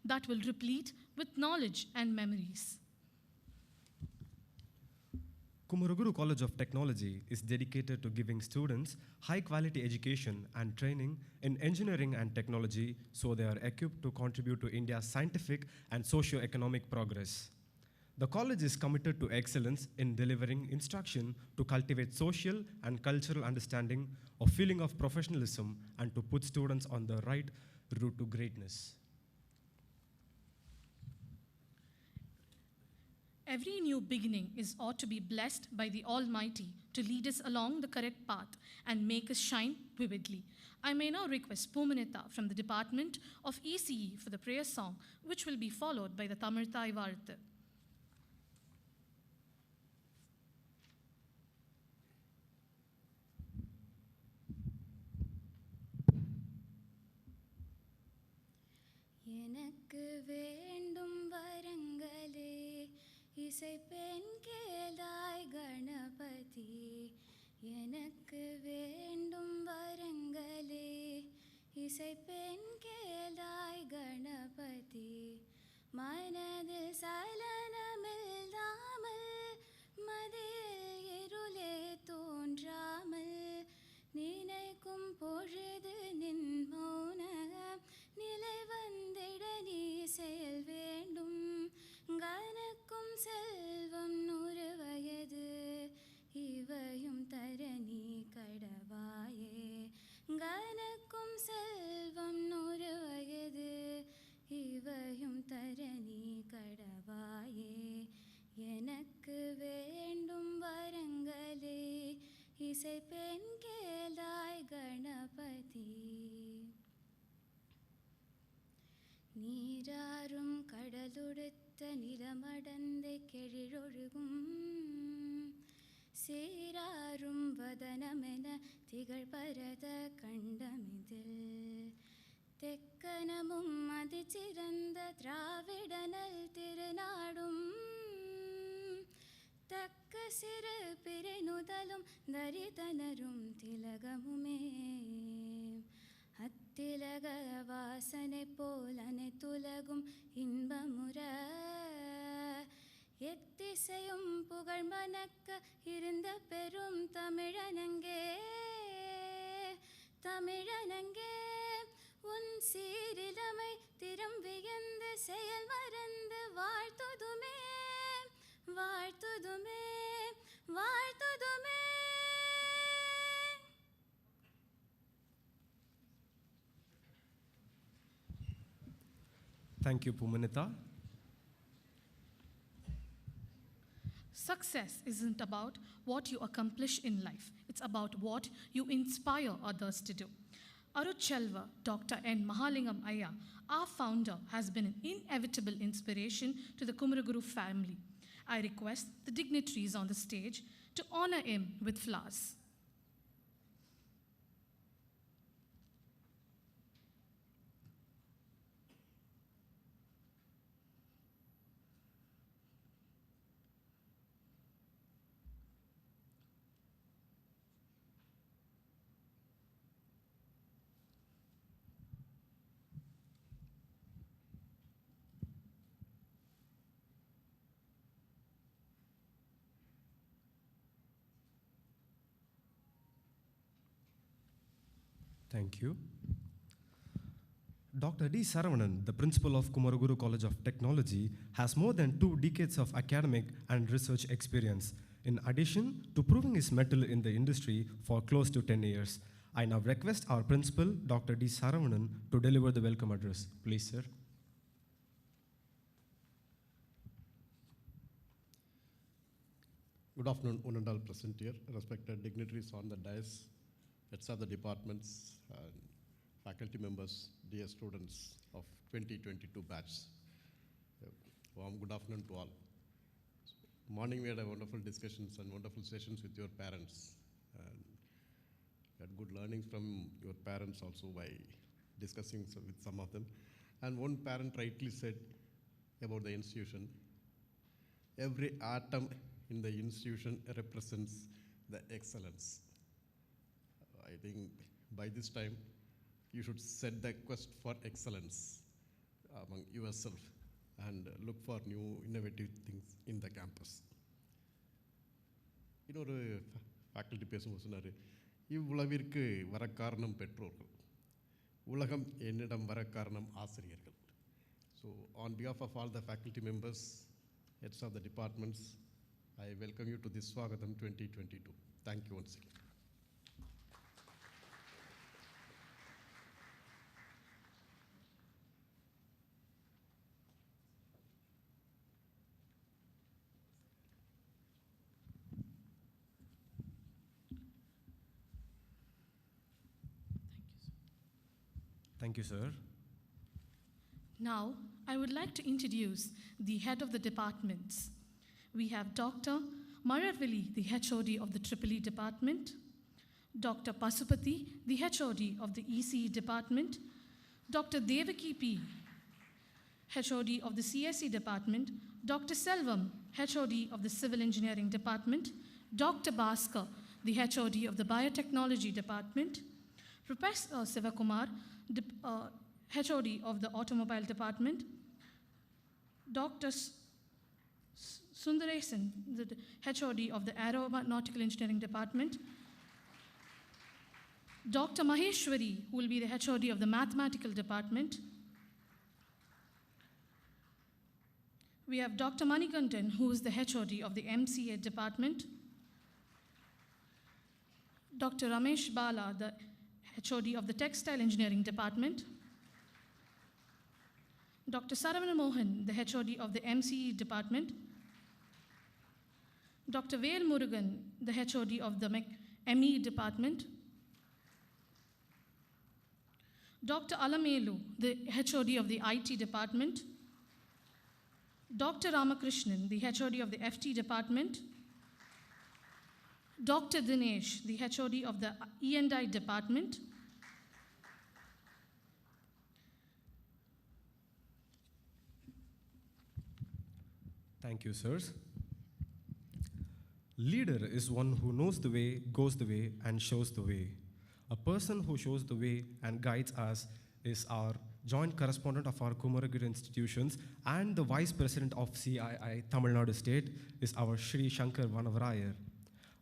that will replete with knowledge and memories. Kumaraguru College of Technology is dedicated to giving students high-quality education and training in engineering and technology so they are equipped to contribute to India's scientific and socio-economic progress. The college is committed to excellence in delivering instruction to cultivate social and cultural understanding, a feeling of professionalism, and to put students on the right route to greatness. Every new beginning is ought to be blessed by the Almighty to lead us along the correct path and make us shine vividly. I may now request Pumanitha from the Department of ECE for the prayer song, which will be followed by the Tamirthai Varthu. எனக்கு வேண்டும் வரங்களே இசைப்பெண் கேளாய் கணபதி எனக்கு வேண்டும் வரங்களே இசைப்பெண் கேளாய் கணபதி மனதில் சலனமில்லாமல் மதில் இருளே தோன்றாமல் நினைக்கும் பொழுது நின் மௌன நிலை வந்திட நீ செயல் வேண்டும் கனக்கும் செல்வம் 100 வயது இவையும் தர நீ கடவாயே கனக்கும் செல்வம் 100 வயது இவையும் தர நீ கடவாயே எனக்கு வேண்டும் வரங்களே இசைப்பெண் கேளாய் கணபதி நீராறும் கடலுடுத்த நிலமடந்த கெழிலொழுகும் சீராறும் வதனமென திகழ் பரத கண்டமிதில் தெக்கனமும் அதிசிறந்த திராவிடனல் திருநாடும் தக்க சிறு பிறை நுதலும் தரிதனரும் திலகமுமே அத்திலக வாசனை போல் அனைத்துலகும் இன்பமுற எத்திசையும் புகழ் மணக்க இருந்த பெரும் தமிழனங்கே தமிழனங்கே உன் சீரிலமை திறம் வியந்து செயல் மறந்து வாழ்த்துதுமே வாழ்த்துதுமே வாழ்த்துதுமே. Thank you, Pumanitha. Success isn't about what you accomplish in life. It's about what you inspire others to do. Aruchelva, Dr. N. Mahalingam Ayya, our founder, has been an inevitable inspiration to the Kumaraguru family. I request the dignitaries on the stage to honor him with flowers. Thank you. Dr. D. Saravanan, the principal of Kumaraguru College of Technology, has more than 2 decades of academic and research experience, in addition to proving his mettle in the industry for close to 10 years. I now request our principal, Dr. D. Saravanan, to deliver the welcome address. Please, sir. Good afternoon, one and all present here, respected dignitaries on the dais, heads of the departments, and faculty members, dear students of 2022 batch. Warm good afternoon to all. Morning we had a wonderful discussions and wonderful sessions with your parents. And had good learnings from your parents also by discussing with some of them. And one parent rightly said about the institution, every atom in the institution represents the excellence. I think by this time, you should set the quest for excellence among yourself and look for new innovative things in the campus. இன்னொரு faculty பேசும்போது சொன்னார், இவ்வுலகிற்கு வர காரணம் பெற்றோர்கள், உலகம் என்னிடம் வர காரணம் ஆசிரியர்கள். So on behalf of all the faculty members, heads of the departments, I welcome you to this Swagatham 2022. Thank you once again. Thank you, sir. Now, I would like to introduce the head of the departments. We have Dr. Maravili, the HOD of the EEE department, Dr. Pasupati, the HOD of the ECE department, Dr. Devaki P, HOD of the CSE department, Dr. Selvam, HOD of the Civil Engineering department, Dr. Bhaskar, the HOD of the Biotechnology department, Professor Sivakumar, HOD of the Automobile department, Dr. Sundaresan, the HOD of the Aeronautical Engineering department, Dr. Maheshwari, who will be the HOD of the Mathematical department. We have Dr. Manikandan, who is the HOD of the MCA department, Dr. Ramesh Bala, the HOD of the Textile Engineering department, Dr. Saravana Mohan, the HOD of the MCE department, Dr. Vel Murugan, the HOD of the ME department, Dr. Alamelu, the HOD of the IT department, Dr. Ramakrishnan, the HOD of the FT department, Dr. Dinesh, the HOD of the E&I department, Thank you, sirs. Leader is one who knows the way, goes the way, and shows the way. A person who shows the way and guides us is our joint correspondent of our Kumaraguru institutions and the vice president of CII Tamil Nadu State is our Sri Shankar Vanavarayar,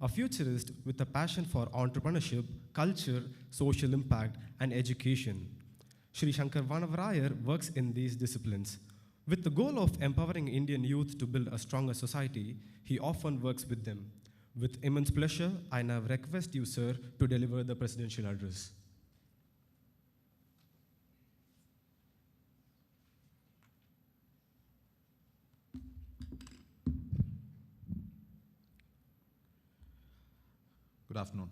a futurist with a passion for entrepreneurship, culture, social impact, and education. Sri Shankar Vanavarayar works in these disciplines. With the goal of empowering Indian youth to build a stronger society, he often works with them. With immense pleasure, I now request you, sir, to deliver the presidential address. Good afternoon.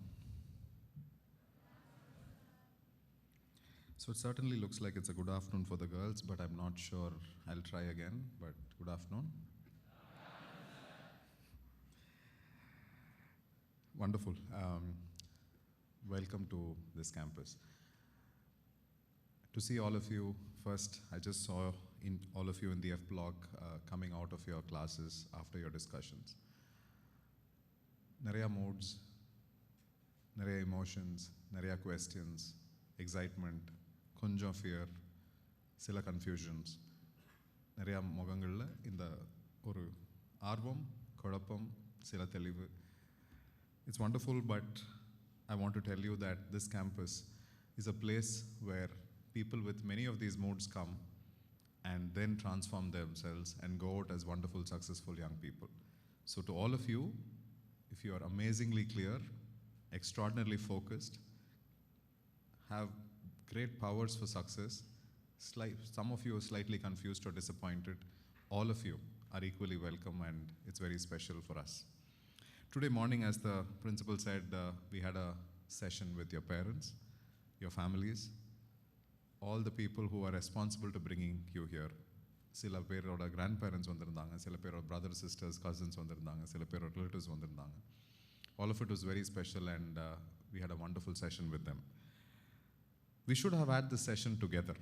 So it certainly looks like it's a good afternoon for the girls, but I'm not sure. I'll try again, but good afternoon. Wonderful. Welcome to this campus. To see all of you, first, I just saw all of you in the F block coming out of your classes after your discussions. Nariya moods, nariya emotions, nariya questions, excitement, konjam fear, sila confusions. Nariya mogangalla inda oru aarvam, kodapam, sila thelivu. It's wonderful, but I want to tell you that this campus is a place where people with many of these moods come and then transform themselves and go out as wonderful, successful young people. So to all of you, if you are amazingly clear, extraordinarily focused, have great powers for success, some of you are slightly confused or disappointed, all of you are equally welcome and it's very special for us. Today morning, as the principal said, we had a session with your parents, your families, all the people who are responsible to bringing you here. Sila peroda grandparents vandirundanga, sila peroda brothers, sisters, cousins vandirundanga, sila peroda relatives vandirundanga. All of it was very special and we had a wonderful session with them. We should have had this session together.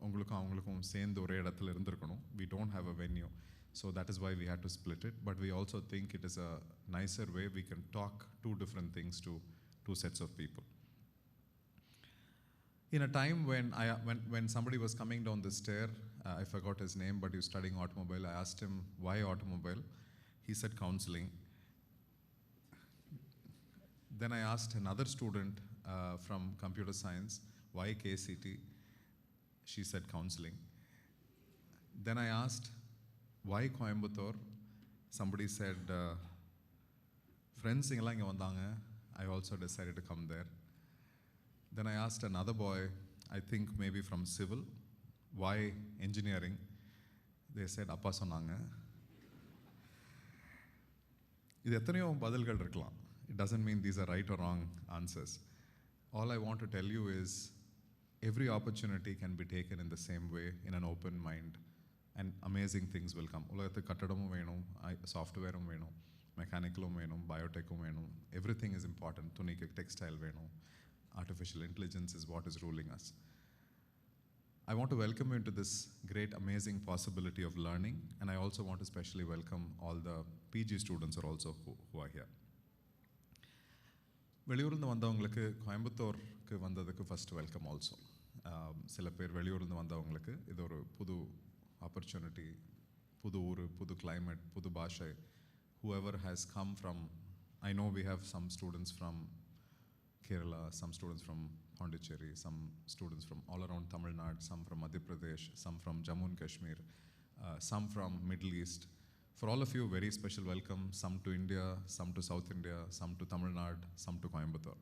உங்களுக்கும் அவங்களுக்கும் சேர்ந்து ஒரே இடத்துல இருந்திருக்கணும். We don't have a venue. So that is why we had to split it. But we also think it is a nicer way we can talk two different things to two sets of people. In a time when somebody was coming down the stair I forgot his name, but he was studying automobile. I asked him, why automobile? He said counseling. Then I asked another student from computer science, why KCT? She said counseling. Then I asked, why Coimbatore? Somebody said, friends inga inga vandanga. I also decided to come there. Then I asked another boy, I think maybe from civil, why engineering? They said, appa sonnanga. இது எத்தனையோ பதில்கள் இருக்கலாம். It doesn't mean these are right or wrong answers. All I want to tell you is every opportunity can be taken in the same way, in an open mind, and amazing things will come. உலகத்துக்கு கட்டடமும் வேணும், சாஃப்ட்வேரும் வேணும், மெக்கானிக்கலும் வேணும், பயோடெக்கும் வேணும். Everything is important. துணிக்கு textile வேணும். Artificial intelligence is what is ruling us. I want to welcome you into this great, amazing possibility of learning, and I also want to especially welcome all the PG students are also who are here. வெளியூர்ந்து வந்தவங்களுக்கு கோயம்புத்தூருக்கு வந்ததுக்கு first welcome also. சில பேர் வெளியூர்ந்து வந்தவங்களுக்கு இது ஒரு புது opportunity, புது ஊர், புது climate, புது பாஷை. Whoever has come from, I know we have some students from Kerala, some students from Pondicherry, some students from all around Tamil Nadu, some from Madhya Pradesh, some from Jammu and Kashmir, some from Middle East. For all of you, very special welcome, some to India, some to South India, some to Tamil Nadu, some to Coimbatore.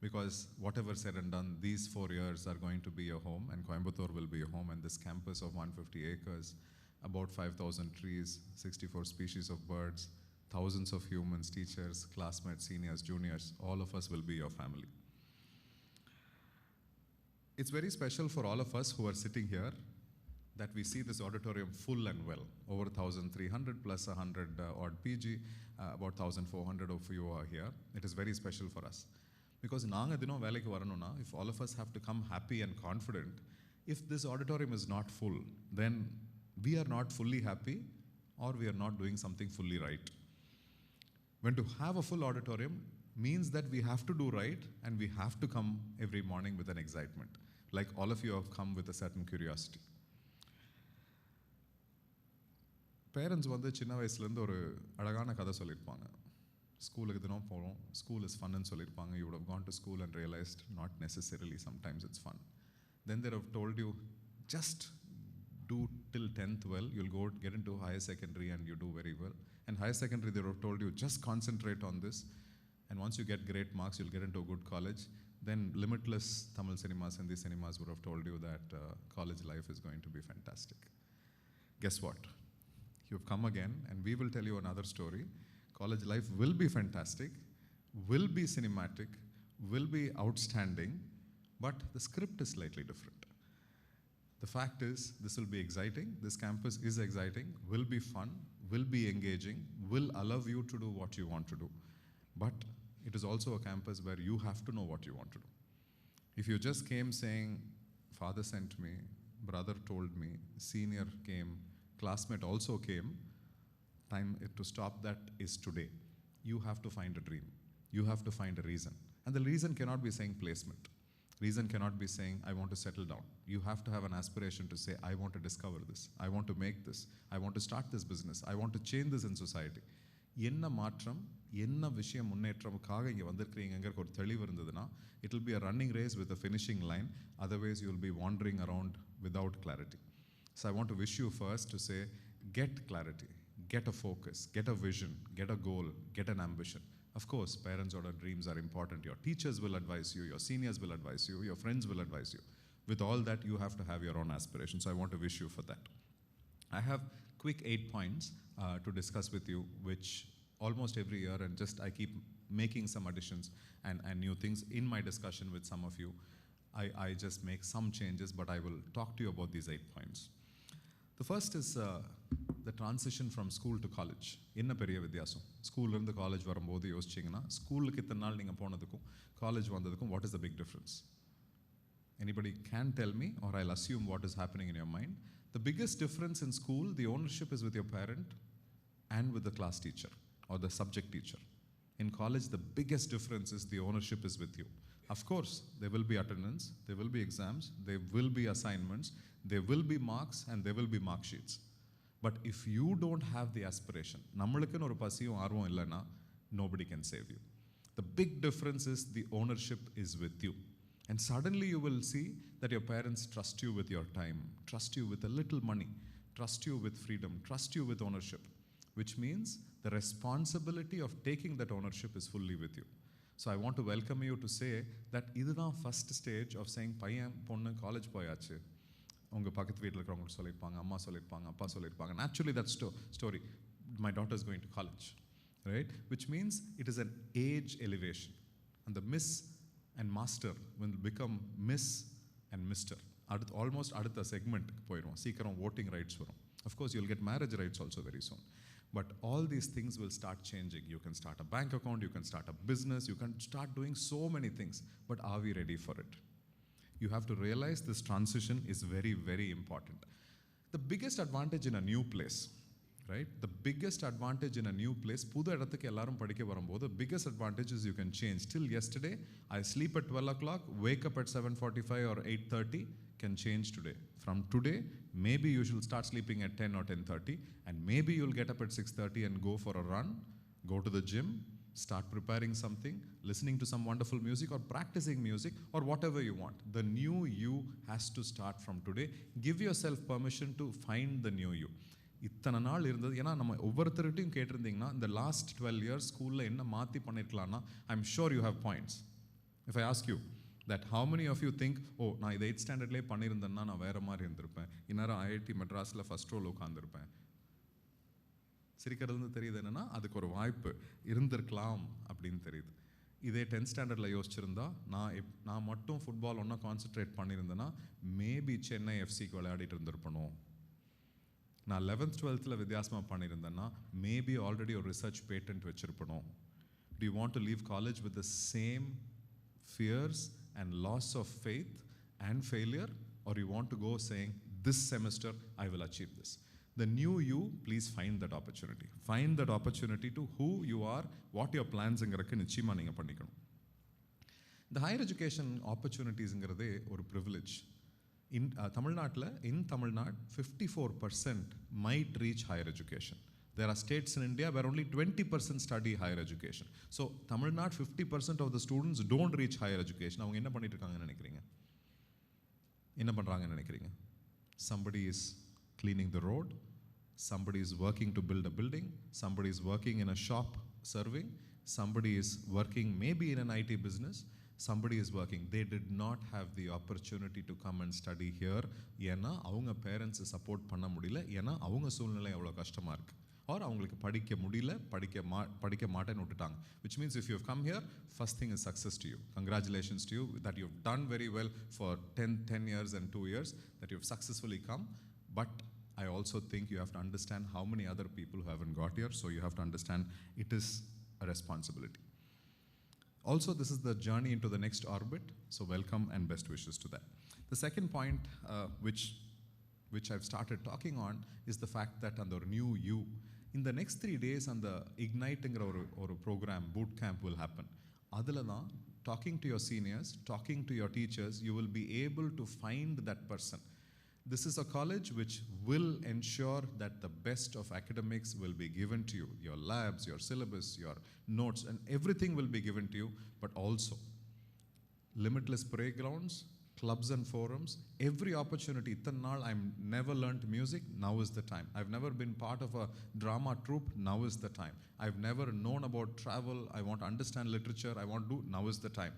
Because whatever said and done, these 4 years are going to be your home, and Coimbatore will be your home, and this campus of 150 acres, about 5,000 trees, 64 species of birds, thousands of humans, teachers, classmates, seniors, juniors, all of us will be your family. It's very special for all of us who are sitting here that we see this auditorium full and well. Over 1,300 plus 100 odd PG, about 1,400 of you are here. It is very special for us. Because naanga dino velaiku varanuna, if all of us have to come happy and confident, if this auditorium is not full, then we are not fully happy or we are not doing something fully right. When to have a full auditorium means that we have to do right and we have to come every morning with an excitement. Like all of you have come with a certain curiosity. Parents வந்து சின்ன வயசுலேருந்து ஒரு அழகான கதை சொல்லியிருப்பாங்க. ஸ்கூலுக்கு தினம் போகிறோம், ஸ்கூல் இஸ் ஃபன்னு சொல்லியிருப்பாங்க. You would have gone to school and realized not necessarily sometimes it's fun. Then they have told you, just do till 10th well, you'll go get into higher secondary and you do very well. And higher secondary, they have told you, just concentrate on this. And once you get great marks, you'll get into a good college. Then limitless Tamil cinemas, Hindi cinemas would have told you that college life is going to be fantastic. Guess what? You've come again, and we will tell you another story. College life will be fantastic, will be cinematic, will be outstanding, but the script is slightly different. The fact is, this will be exciting. This campus is exciting, will be fun, will be engaging, will allow you to do what you want to do. But it is also a campus where you have to know what you want to do. If you just came saying, father sent me, brother told me, senior came, classmate also came, time to stop that is today. You have to find a dream. You have to find a reason. And the reason cannot be saying placement. Reason cannot be saying, I want to settle down. You have to have an aspiration to say, I want to discover this. I want to make this. I want to start this business. I want to change this in society. என்ன மாற்றம், என்ன விஷயம் முன்னேற்றமுக்காக இங்கே வந்திருக்கிறீங்கிற ஒரு தெளிவு இருந்ததுன்னா, it will be a running race with a finishing line. Otherwise, you will be wandering around without clarity. So I want to wish you first to say, get clarity, get a focus, get a vision, get a goal, get an ambition. Of course, parents' order dreams are important. Your teachers will advise you, your seniors will advise you, your friends will advise you. With all that, you have to have your own aspirations. So I want to wish you for that. I have quick 8 points to discuss with you, which almost every year, and just I keep making some additions and new things in my discussion with some of you. I just make some changes, but I will talk to you about these 8 points. The first is the transition from school to college. என்ன பெரிய வித்தியாசம்? ஸ்கூல்லேருந்து college வரும்போது யோசிச்சிங்கன்னா, ஸ்கூலுக்கு இத்தனை நாள் நீங்கள் போனதுக்கும் college வந்ததுக்கும் what is the big difference? Anybody can tell me, or I'll assume what is happening in your mind. The biggest difference in school, the ownership is with your parent and with the class teacher or the subject teacher. In college, the biggest difference is the ownership is with you. Of course, there will be attendance, there will be exams, there will be assignments, there will be marks, and there will be mark sheets. But if you don't have the aspiration, நம்மளுக்குன்னு ஒரு பசியும் ஆர்வம் இல்லைன்னா, nobody can save you. The big difference is the ownership is with you. And suddenly you will see that your parents trust you with your time, trust you with a little money, trust you with freedom, trust you with ownership, which means the responsibility of taking that ownership is fully with you. So I want to welcome you to say that இதுதான் first stage of saying பையன் பொண்ணு college போயாச்சு, உங்கள் பக்கத்து வீட்டில் இருக்கிறவங்க சொல்லியிருப்பாங்க, அம்மா சொல்லியிருப்பாங்க, அப்பா சொல்லியிருப்பாங்க. Naturally that story, my daughter is going to college, right? Which means it is an age elevation. And the miss and master will become miss and mister. Almost அடுத்த segment போயிடும், சீக்கிரம் voting rights வரும். Of course you'll get marriage rights also very soon. But all these things will start changing. You can start a bank account, you can start a business, you can start doing so many things. But are we ready for it? You have to realize this transition is very, very important. The biggest advantage in a new place, right? The biggest advantage in a new place, புது இடத்துக்கு எல்லாரும் படிக்க வரும்போது, the biggest advantage is you can change. Till yesterday, I sleep at 12 o'clock, wake up at 7:45 or 8:30, can change today. From today, maybe you should start sleeping at 10 or 10:30, and maybe you'll get up at 6:30 and go for a run, go to the gym, start preparing something, listening to some wonderful music or practicing music or whatever you want. The new you has to start from today. Give yourself permission to find the new you. இத்தனை நாள் இருந்தது, ஏன்னா நம்ம ஒவ்வொருத்தருட்டையும் கேட்டிருந்தீங்கன்னா இந்த last 12 years ஸ்கூலில் என்ன மாற்றி பண்ணியிருக்கலாம்னா, I'm sure you have points. If I ask you that how many of you think, oh, நான் இது 8th standardலேயே பண்ணியிருந்தேன்னா நான் வேறு மாதிரி இருந்திருப்பேன், இந்நேரம் ஐஐடி மெட்ராஸில் ஃபஸ்ட் ரோல் உட்காந்துருப்பேன். சிரிக்கிறது தெரியுது என்னென்னா, அதுக்கு ஒரு வாய்ப்பு இருந்திருக்கலாம் அப்படின்னு தெரியுது. இதே 10th ஸ்டாண்டர்டில் யோசிச்சிருந்தா, நான் மட்டும் ஃபுட்பால் ஒன்றா கான்சென்ட்ரேட் பண்ணியிருந்தேன்னா மேபி சென்னை எஃப்சிக்கு விளையாடிட்டு இருந்திருப்பணும். நான் 11th 12th வித்தியாசமாக பண்ணியிருந்தேன்னா மேபி ஆல்ரெடி ஒரு ரிசர்ச் பேட்டன்ட் வச்சுருப்பணும். Do you want to leave college with the same fears and loss of faith and failure, or you want to go saying, this semester I will achieve this? The new you, please find that opportunity. Find that opportunity to who you are, what your plans ingradhu nichiyama neenga pannikanum. The higher education opportunities ingradhe ஒரு privilege. In Tamil Nadu, 54% might reach higher education. There are states in India where only 20% study higher education. So Tamil Nadu, 50% of the students don't reach higher education. அவங்க என்ன பண்ணிட்டு இருக்காங்கன்னு நினைக்கிறீங்க? என்ன பண்றாங்கன்னு நினைக்கிறீங்க? Somebody is cleaning the road, somebody is working to build a building, somebody is working in a shop serving, somebody is working maybe in an IT business, somebody is working. They did not have the opportunity to come and study here. ஏன்னா அவங்க parents support பண்ண முடியல, ஏன்னா அவங்க சூழ்நிலை அவ்வளோ கஷ்டமாக இருக்குது, or அவங்களுக்கு படிக்க முடியல, படிக்க மாட்டேன்னு விட்டுட்டாங்க. Which means if you have come here, first thing is success to you. Congratulations to you that you have done very well for 10 years and 2 years, that you have successfully come. But I also think you have to understand how many other people who haven't got here, so you have to understand it is a responsibility. Also, this is the journey into the next orbit, so welcome and best wishes to that. The second point which I've started talking on is the fact that on the new you, in the next 3 days on the igniting or program, boot camp will happen. Adalana, talking to your seniors, talking to your teachers, you will be able to find that person. This is a college which will ensure that the best of academics will be given to you. Your labs, your syllabus, your notes, and everything will be given to you, but also limitless playgrounds, clubs and forums, every opportunity. Ithanal I've never learnt music, now is the time. I've never been part of a drama troupe, now is the time. I've never known about travel, I want to understand literature, I want to do, now is the time.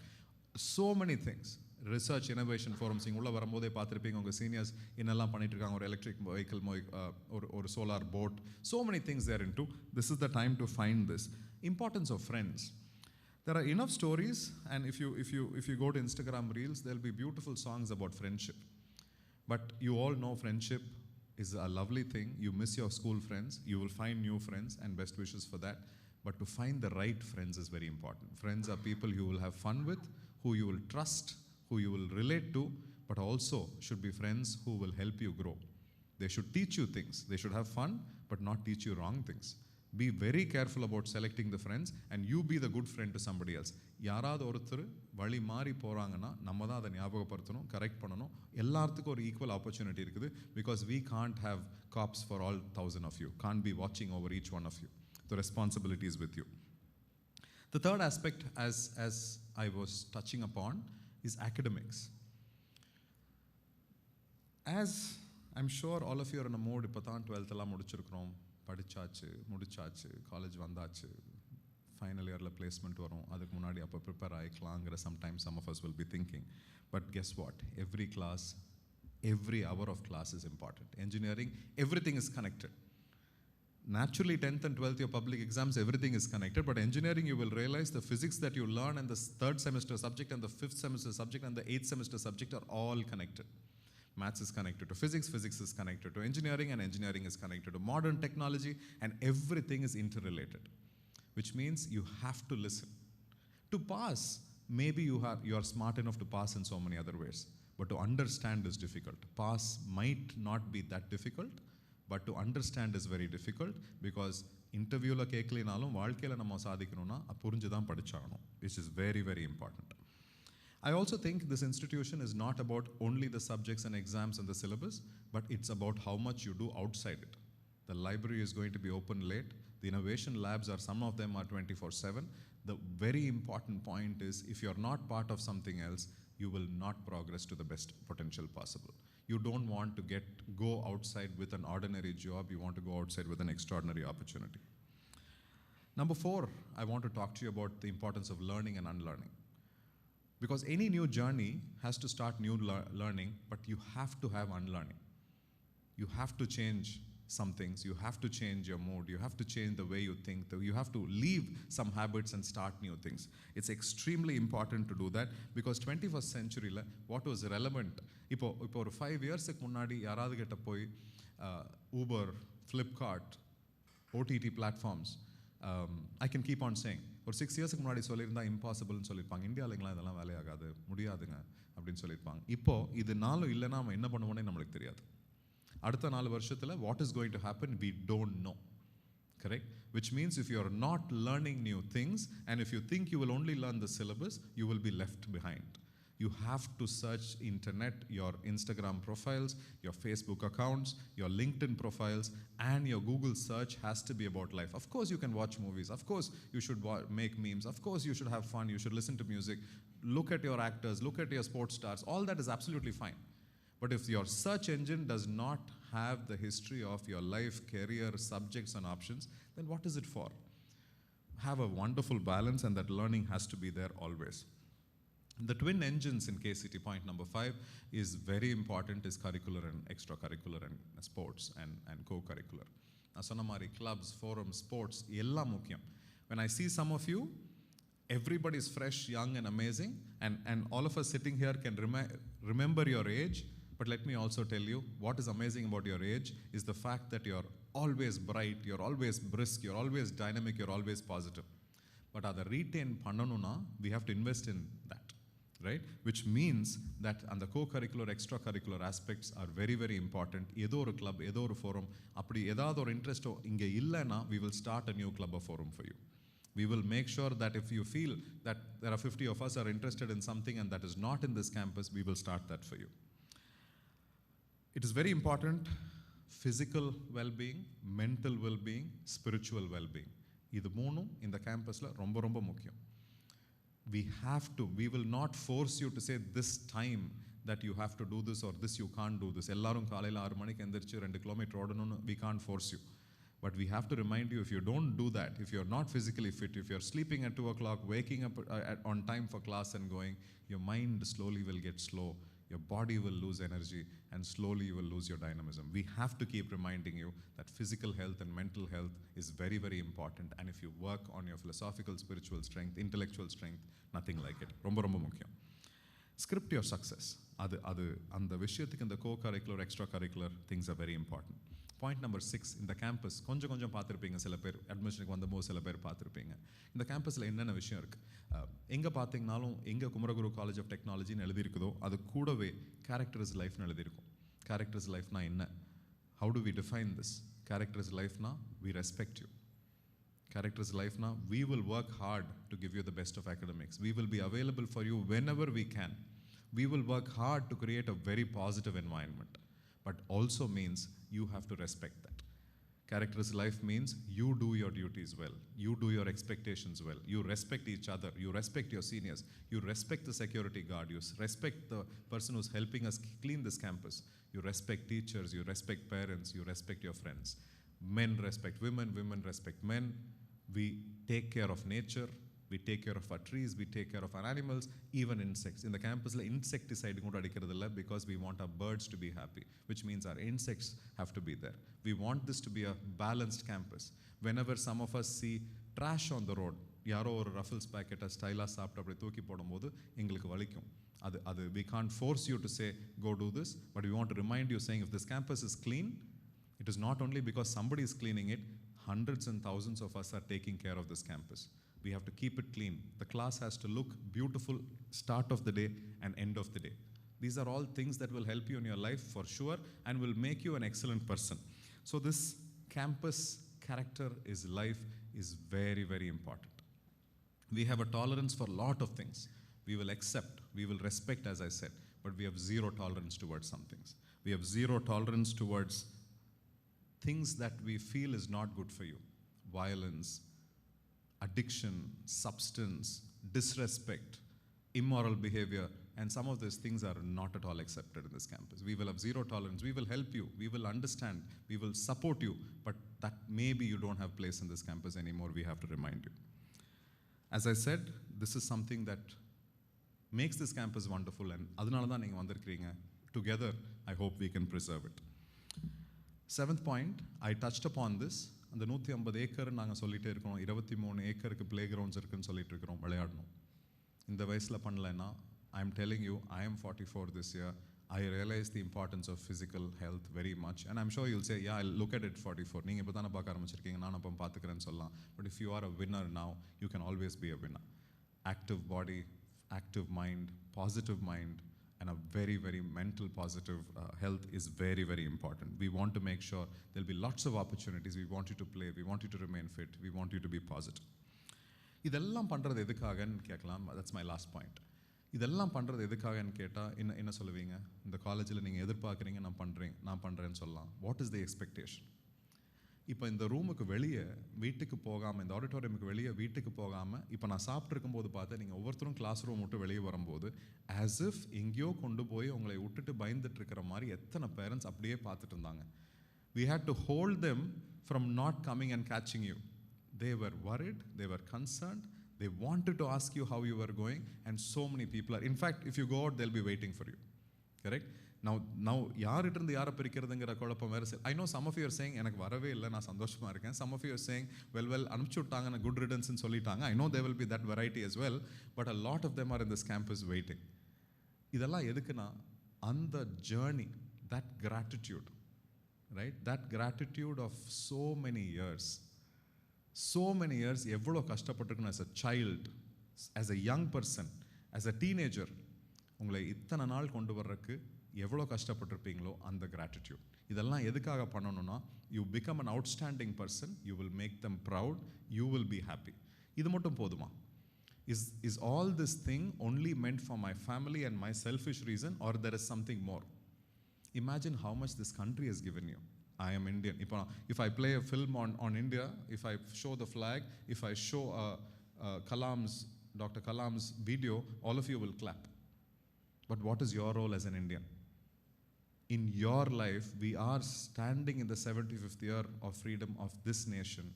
So many things. Research innovation forums உள்ள வரும்போதே பார்த்துருப்பீங்க, உங்கள் seniors என்னெல்லாம் பண்ணிட்டு இருக்காங்க, ஒரு electric vehicle, ஒரு solar boat, so many things they're into. This is the time to find this. Importance of friends. There are enough stories, and if you go to Instagram Reels, there'll be beautiful songs about friendship. But you all know friendship is a lovely thing. You miss your school friends, you will find new friends, and best wishes for that. But to find the right friends is very important. Friends are people you will have fun with, who you will trust, who you will relate to, but also should be friends who will help you grow. They should teach you things. They should have fun, but not teach you wrong things. Be very careful about selecting the friends, and you be the good friend to somebody else. யாராவது ஒருத்தர் வழி மாறி போகிறாங்கன்னா நம்ம தான் அதை ஞாபகப்படுத்தணும், correct பண்ணணும். எல்லாத்துக்கும் ஒரு ஈக்குவல் ஆப்பர்ச்சுனிட்டி இருக்குது. Because we can't have cops for all 1,000 of you, can't be watching over each one of you. The responsibility is with you. The third aspect, as I was touching upon, is academics. As I'm sure all of you are in a mood, இப்போ தான் 12th எல்லாம் முடிச்சிருக்கிறோம், முடிச்சாச்சு, college வந்தாச்சு, final இயரில் placement வரும், அதுக்கு முன்னாடி அப்போ prepare ஆகிக்கலாங்கிற sometimes some of us will be thinking. But guess what? Every class, every hour of class is important. Engineering, everything is connected. Naturally, 10th and 12th, your public exams, everything is connected. But engineering, you will realize the physics that you learn and the third semester subject and the fifth semester subject and the 8th semester subject are all connected. Maths is connected to physics, physics is connected to engineering, and engineering is connected to modern technology, and everything is interrelated. Which means you have to listen. To pass, maybe you are smart enough to pass in so many other ways, but to understand is difficult. Pass might not be that difficult, but to understand is very difficult, because interviewல கேட்கலினாலும் வாழ்க்கையில் நம்ம சாதிக்கணும்னா புரிஞ்சு தான் படிச்சாகணும், which is very, very important. I also think this institution is not about only the subjects and exams and the syllabus, but it's about how much you do outside it. The library is going to be open late. The innovation labs are, some of them are 24/7. The very important point is, if you're not part of something else, you will not progress to the best potential possible. You don't want to go outside with an ordinary job, you want to go outside with an extraordinary opportunity. Number 4, I want to talk to you about the importance of learning and unlearning. Because any new journey has to start new learning, but you have to have unlearning. You have to change some things, you have to change your mood, you have to change the way you think, you have to leave some habits and start new things. It's extremely important to do that, because 21st century what was relevant, இப்போ ஒரு 5 இயர்ஸுக்கு முன்னாடி யாராவது கிட்ட போய் Uber, Flipkart, OTT platforms, I can keep on saying, ஒரு 6 இயர்ஸுக்கு முன்னாடி சொல்லியிருந்தா இம்பாசிபிள்னு சொல்லியிருப்பாங்க, இந்தியாவிலங்களாம் இதெல்லாம் வேலையாகாது, முடியாதுங்க அப்படின்னு சொல்லியிருப்பாங்க. இப்போது இது நாளும் இல்லைன்னா நம்ம என்ன பண்ணுவோன்னே நம்மளுக்கு தெரியாது. அடுத்த 4 வருஷத்தில் what is going to happen, we don't know. Correct? Which means if you are not learning new things, and if you think you will only learn the syllabus, you will be left behind. You have to search internet, your Instagram profiles, your Facebook accounts, your LinkedIn profiles, and your Google search has to be about life. Of course you can watch movies, of course you should make memes, of course you should have fun, you should listen to music, look at your actors, look at your sports stars, all that is absolutely fine. But if your search engine does not have the history of your life, career, subjects and options, then what is it for? Have a wonderful balance, and that learning has to be there always. The twin engines in KCT, point number 5, is very important, is curricular and extracurricular and sports and co-curricular. நான் சொன்ன மாதிரி clubs, forums, sports எல்லாம் முக்கியம். When I see some of you, everybody is fresh, young and amazing, and all of us sitting here can remember your age. But let me also tell you, what is amazing about your age is the fact that you're always bright, you're always brisk, you're always dynamic, you're always positive. But அதை retain பண்ணணும்னா we have to invest in that, right? Which means that and the co-curricular, extracurricular aspects are very, very important. ஏதோ ஒரு club, ஏதோ ஒரு forum, அப்படி ஏதாவது ஒரு இன்ட்ரெஸ்ட்டோ இங்கே இல்லைன்னா we will start a new club or forum for you. We will make sure that if you feel that there are 50 of us are interested in something and that is not in this campus, we will start that for you. It is very important, physical well-being, mental well-being, spiritual well-being. இது மூணும் இந்த கேம்பஸில் ரொம்ப ரொம்ப முக்கியம். We will not force you to say this time that you have to do this or this you can't do this. எல்லாரும் காலையில் 6 மணிக்கு எந்திரிச்சு 2 kilometre ஓடணும்னு we can't force you. But we have to remind you, if you don't do that, if you're not physically fit, if you're sleeping at 2 o'clock, waking up on time for class and going, your mind slowly will get slow. Your body will lose energy, and slowly you will lose your dynamism. We have to keep reminding you that physical health and mental health is very, very important. And if you work on your philosophical, spiritual strength, intellectual strength, nothing like it. ரொம்ப ரொம்ப முக்கியம். Script your success. அது அந்த விஷயத்துக்கு இந்த co-curricular, extracurricular things are very important. Point number 6, இந்த campus கொஞ்சம் பார்த்துருப்பீங்க, சில பேர் அட்மிஷனுக்கு வந்தபோது சில பேர் பார்த்துருப்பீங்க. இந்த கேம்பஸில் என்னென்ன விஷயம் இருக்குது, எங்கே பார்த்தீங்கனாலும் எங்கே குமரகுரு காலேஜ் ஆஃப் டெக்னாலஜின்னு எழுதியிருக்குதோ அது கூடவே கேரக்டர் இஸ் லைஃப்னு எழுதியிருக்கும். கேரக்டர் இஸ் லைஃப்னா என்ன? How do we define this? Character is லைஃப்னா we respect you. Character is life now. We will work hard to give you the best of academics. We will be available for you whenever we can. We will work hard to create a very positive environment. But also means you have to respect that. Character is life means you do your duties well. You do your expectations well. You respect each other. You respect your seniors. You respect the security guard. You respect the person who's helping us clean this campus. You respect teachers. You respect parents. You respect your friends. Men respect women. Women respect men. We take care of nature. We take care of our trees. We take care of our animals, even insects. In the campus, insecticide because we want our birds to be happy, which means our insects have to be there. We want this to be a balanced campus. Whenever some of us see trash on the road, யாரோ ஒரு ruffles பேக்கெட்டை ஸ்டைலாக சாப்பிட்டு அப்படி தூக்கி போடும்போது எங்களுக்கு வலிக்கும். அது we can't force you to say go do this, but we want to remind you saying if this campus is clean, it is not only because somebody is cleaning it, hundreds and thousands of us are taking care of this campus. We have to keep it clean. The class has to look beautiful start of the day and end of the day. These are all things that will help you in your life for sure and will make you an excellent person. So this campus character is life is very, very important. We have a tolerance for a lot of things. We will accept, we will respect, as I said, but we have zero tolerance towards some things. We have zero tolerance towards things that we feel is not good for you. Violence, addiction, substance, disrespect, immoral behavior, and some of these things are not at all accepted in this campus. We will have zero tolerance. We will help you. We will understand. We will support you. But that maybe you don't have place in this campus anymore. We have to remind you. As I said, this is something that makes this campus wonderful, and adunala dhaan neenga vandirukringa. Together, I hope we can preserve it. Seventh point, I touched upon this. அந்த 150 acre நாங்கள் சொல்லிகிட்டே இருக்கோம், 23 ஏக்கருக்கு play grounds இருக்குன்னு சொல்லிட்டு இருக்கிறோம், விளையாடணும். இந்த வயசில் பண்ணலைன்னா, I am telling you, I am 44 this year. I realize the importance of physical health very much. And I'm sure you'll say, yeah, I'll look at it 44. நீங்கள் இப்போ தானே பார்க்க ஆரம்பிச்சிருக்கீங்க, நான் அப்போ பார்த்துக்கிறேன்னு சொல்லலாம். But if you are a winner now, you can always be a winner. Active body, active mind, positive mind, and a very, very mental positive health is very, very important. We want to make sure there'll be lots of opportunities. We want you to play. We want you to remain fit. We want you to be positive. இதெல்லாம் பண்ணுறது எதுக்காகன்னு கேட்கலாம். That's my last point. இதெல்லாம் பண்ணுறது எதுக்காகன்னு கேட்டால் என்ன சொல்லுவீங்க? இந்த காலேஜில் நீங்கள் எதிர்பார்க்குறீங்க, நான் பண்ணுறேன்னு சொல்லலாம். What is the expectation? இப்போ இந்த ரூமுக்கு வெளியே வீட்டுக்கு போகாமல், இந்த ஆடிட்டோரியமுக்கு வெளியே வீட்டுக்கு போகாமல், இப்போ நான் சாப்பிட்ருக்கும் போது பார்த்தா நீங்கள் ஒவ்வொருத்தரும் கிளாஸ் ரூம் விட்டு வெளியே வரும்போது ஆஸ் இஃப் எங்கேயோ கொண்டு போய் உங்களை விட்டுட்டு பயந்துட்டு இருக்கிற மாதிரி எத்தனை பேரண்ட்ஸ் அப்படியே பார்த்துட்டு இருந்தாங்க. We had to hold them from not coming and catching you. They were worried, they were concerned, they wanted to ask you how you were going, and so many people are. In fact, if you go out, they'll be waiting for you. Correct? Now யாரிட்டிருந்து யாரை பிரிக்கிறதுங்கிற குழப்பம் வேறு. I know some of you are saying எனக்கு வரவே இல்லை, நான் சந்தோஷமாக இருக்கேன். Some of you are saying well அனுப்பிச்சு விட்டாங்க, நான் குட் ரிடன்ஸ்ன்னு சொல்லிட்டாங்க. I know there will be that variety as well, but a lot of them are in this campus waiting. இதெல்லாம் எதுக்குன்னா அந்த journey, that gratitude, right? That gratitude of so many years எவ்வளோ கஷ்டப்பட்டிருக்கணும் as a child, as a young person, as a teenager. உங்களை இத்தனை நாள் கொண்டு வர்றதுக்கு எவ்வளோ கஷ்டப்பட்டிருப்பீங்களோ அந்த கிராட்டிடியூட். இதெல்லாம் எதுக்காக பண்ணணும்னா, you become an outstanding person, you will make them proud, you will be happy. இது மட்டும் போதுமா? Is all this thing only meant for my family and my selfish reason, or there is something more? Imagine how much this country has given you. I am Indian. If I play a film on India, if I show the flag, if I show Dr. Kalam's video, all of you will clap. But what is your role as an Indian? In your life, we are standing in the 75th year of freedom of this nation.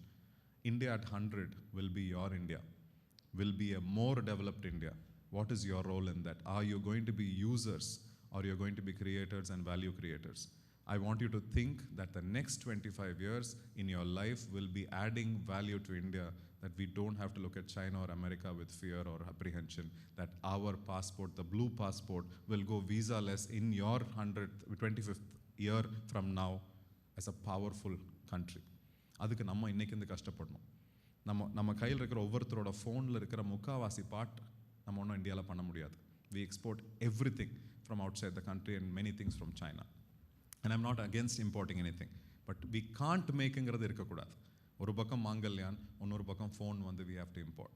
India at 100 will be your India, will be a more developed India. What is your role in that? Are you going to be users, or you're going to be creators and value creators? I want you to think that the next 25 years in your life will be adding value to India, that we don't have to look at China or America with fear or apprehension, that our passport, the blue passport, will go visa-less in your 25th year from now as a powerful country. அதுக்கு நம்ம இன்னைக்கு கஷ்டப்படணும். நம்ம கையில் இருக்கிற ஒவ்வொருத்தரோட ஃபோனில் இருக்கிற முக்காவாசி பாட் நம்ம ஒன்றும் இந்தியாவில் பண்ண முடியாது. We export everything from outside the country and many things from China. And I'm not against importing anything, but we can't makeங்கிறது இருக்கக்கூடாது. ஒரு பக்கம் மாங்கல்யான், இன்னொரு பக்கம் phone வந்து we have to import.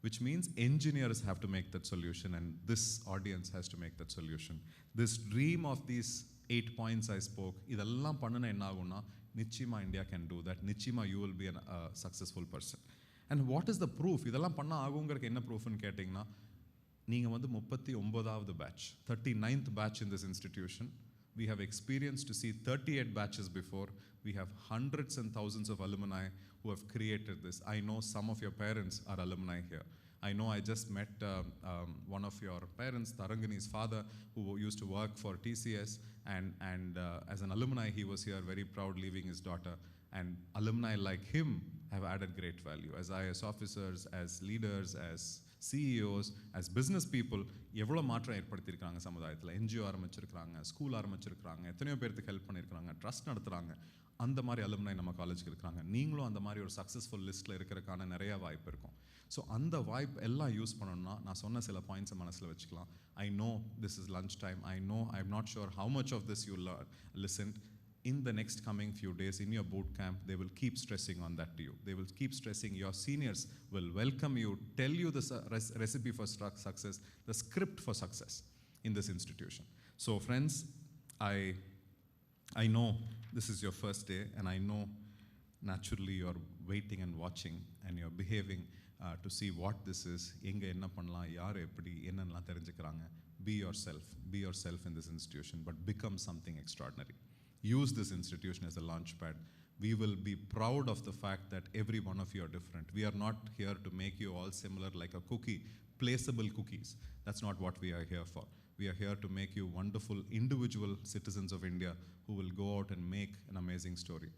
Which means engineers have to make that solution and this audience has to make that solution. This dream of these 8 points I spoke, இதெல்லாம் பண்ணுனா என்ன ஆகும்னா நிச்சயமா India can do that. நிச்சயமா you will be a successful person. And what is the proof? இதெல்லாம் பண்ண ஆகுங்கிறதுக்கு என்ன ப்ரூஃப்னு கேட்டிங்கன்னா, நீங்கள் வந்து 39th batch, 39th batch in this institution. We have experienced to see 38 batches before. We have hundreds and thousands of alumni who have created this. I know some of your parents are alumni here. I know I just met one of your parents, Tarangani's father, who used to work for TCS, and as an alumni, he was here very proud leaving his daughter. And alumni like him have added great value. As IAS officers, as leaders, as CEOs, as business people, எவ்வளோ மாற்றம் ஏற்படுத்தியிருக்காங்க சமுதாயத்தில். NGO ஆரம்பிச்சிருக்காங்க, school ஆரம்பிச்சிருக்காங்க, எத்தனையோ பேருக்கு help பண்ணியிருக்காங்க, trust நடத்துகிறாங்க. அந்த மாதிரி அலுமினை நம்ம காலேஜுக்கு இருக்கிறாங்க. நீங்களும் அந்த மாதிரி ஒரு சக்ஸஸ்ஃபுல் லிஸ்ட்டில் இருக்கிறதுக்கான நிறைய வாய்ப்பு இருக்கும். ஸோ அந்த வாய்ப்பு எல்லாம் யூஸ் பண்ணணும்னா நான் சொன்ன சில பாயிண்ட்ஸை மனசில் வச்சுக்கலாம். I know this is lunch time. I know I am not sure how much of this you listen. In the next coming few days in your boot camp, they will keep stressing on that to you. They will keep stressing. Your seniors will welcome you, tell you the recipe for success, the script for success in this institution. So friends, I know this is your first day, and I know naturally you're waiting and watching and you're behaving to see what this is. Enga enna pannalam, yaar eppadi enna therinjikkranga. Be yourself in this institution, but become something extraordinary. Use this institution as a launch pad. We will be proud of the fact that every one of you are different. We are not here to make you all similar like a cookie, placeable cookies. That's not what we are here for. We are here to make you wonderful individual citizens of India who will go out and make an amazing story.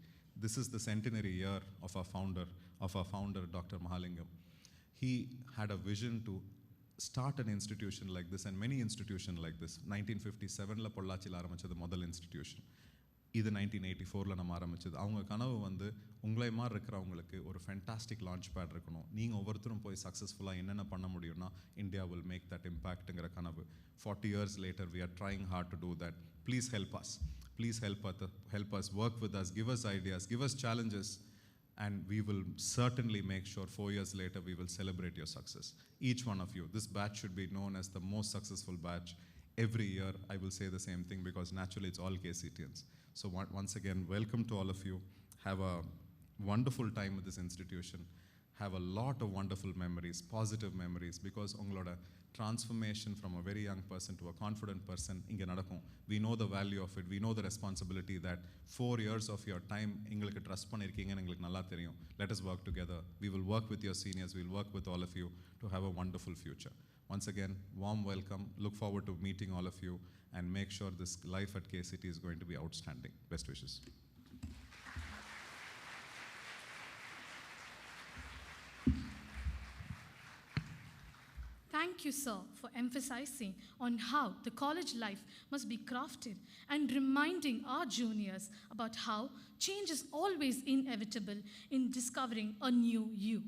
This is the centenary year of our founder, Dr. Mahalingam. He had a vision to start an institution like this and many institutions like this. 1957 பொள்ளாச்சியில் ஆரம்பிச்சது முதல் institution. இது 1984 நம்ம ஆரம்பிச்சது. அவங்க கனவு வந்து உங்களை மாதிரி இருக்கிறவங்களுக்கு ஒரு ஃபேண்டாஸ்டிக் லான்ச் பேட் இருக்கணும். நீங்கள் ஒவ்வொருத்தரும் போய் சக்ஸஸ்ஃபுல்லாக என்னென்ன பண்ண முடியும்னா இந்தியா வில் மேக் தட் இம்பேக்ட்டுங்கிற கனவு. 40 years later we are trying hard to do that. Please help us. Please help us, work with us, give us ideas, give us challenges, and we will certainly make sure 4 years later we will celebrate your success. Each one of you. This batch should be known as the most successful batch. Every year I will say the same thing because naturally it's all KCTians. So once again, welcome to all of you. Have a wonderful time with this institution. Have a lot of wonderful memories, positive memories, because ungaloda transformation from a very young person to a confident person inga nadakum. We know the value of it. We know the responsibility that 4 years of your time ingalukku trust pannirkeenga engalukku nalla theriyum. Let us work together. We will work with your seniors. We will work with all of you to have a wonderful future. Once again, warm welcome. Look forward to meeting all of you and make sure this life at KCT is going to be outstanding. Best wishes. Thank you, sir, for emphasizing on how the college life must be crafted and reminding our juniors about how change is always inevitable in discovering a new you.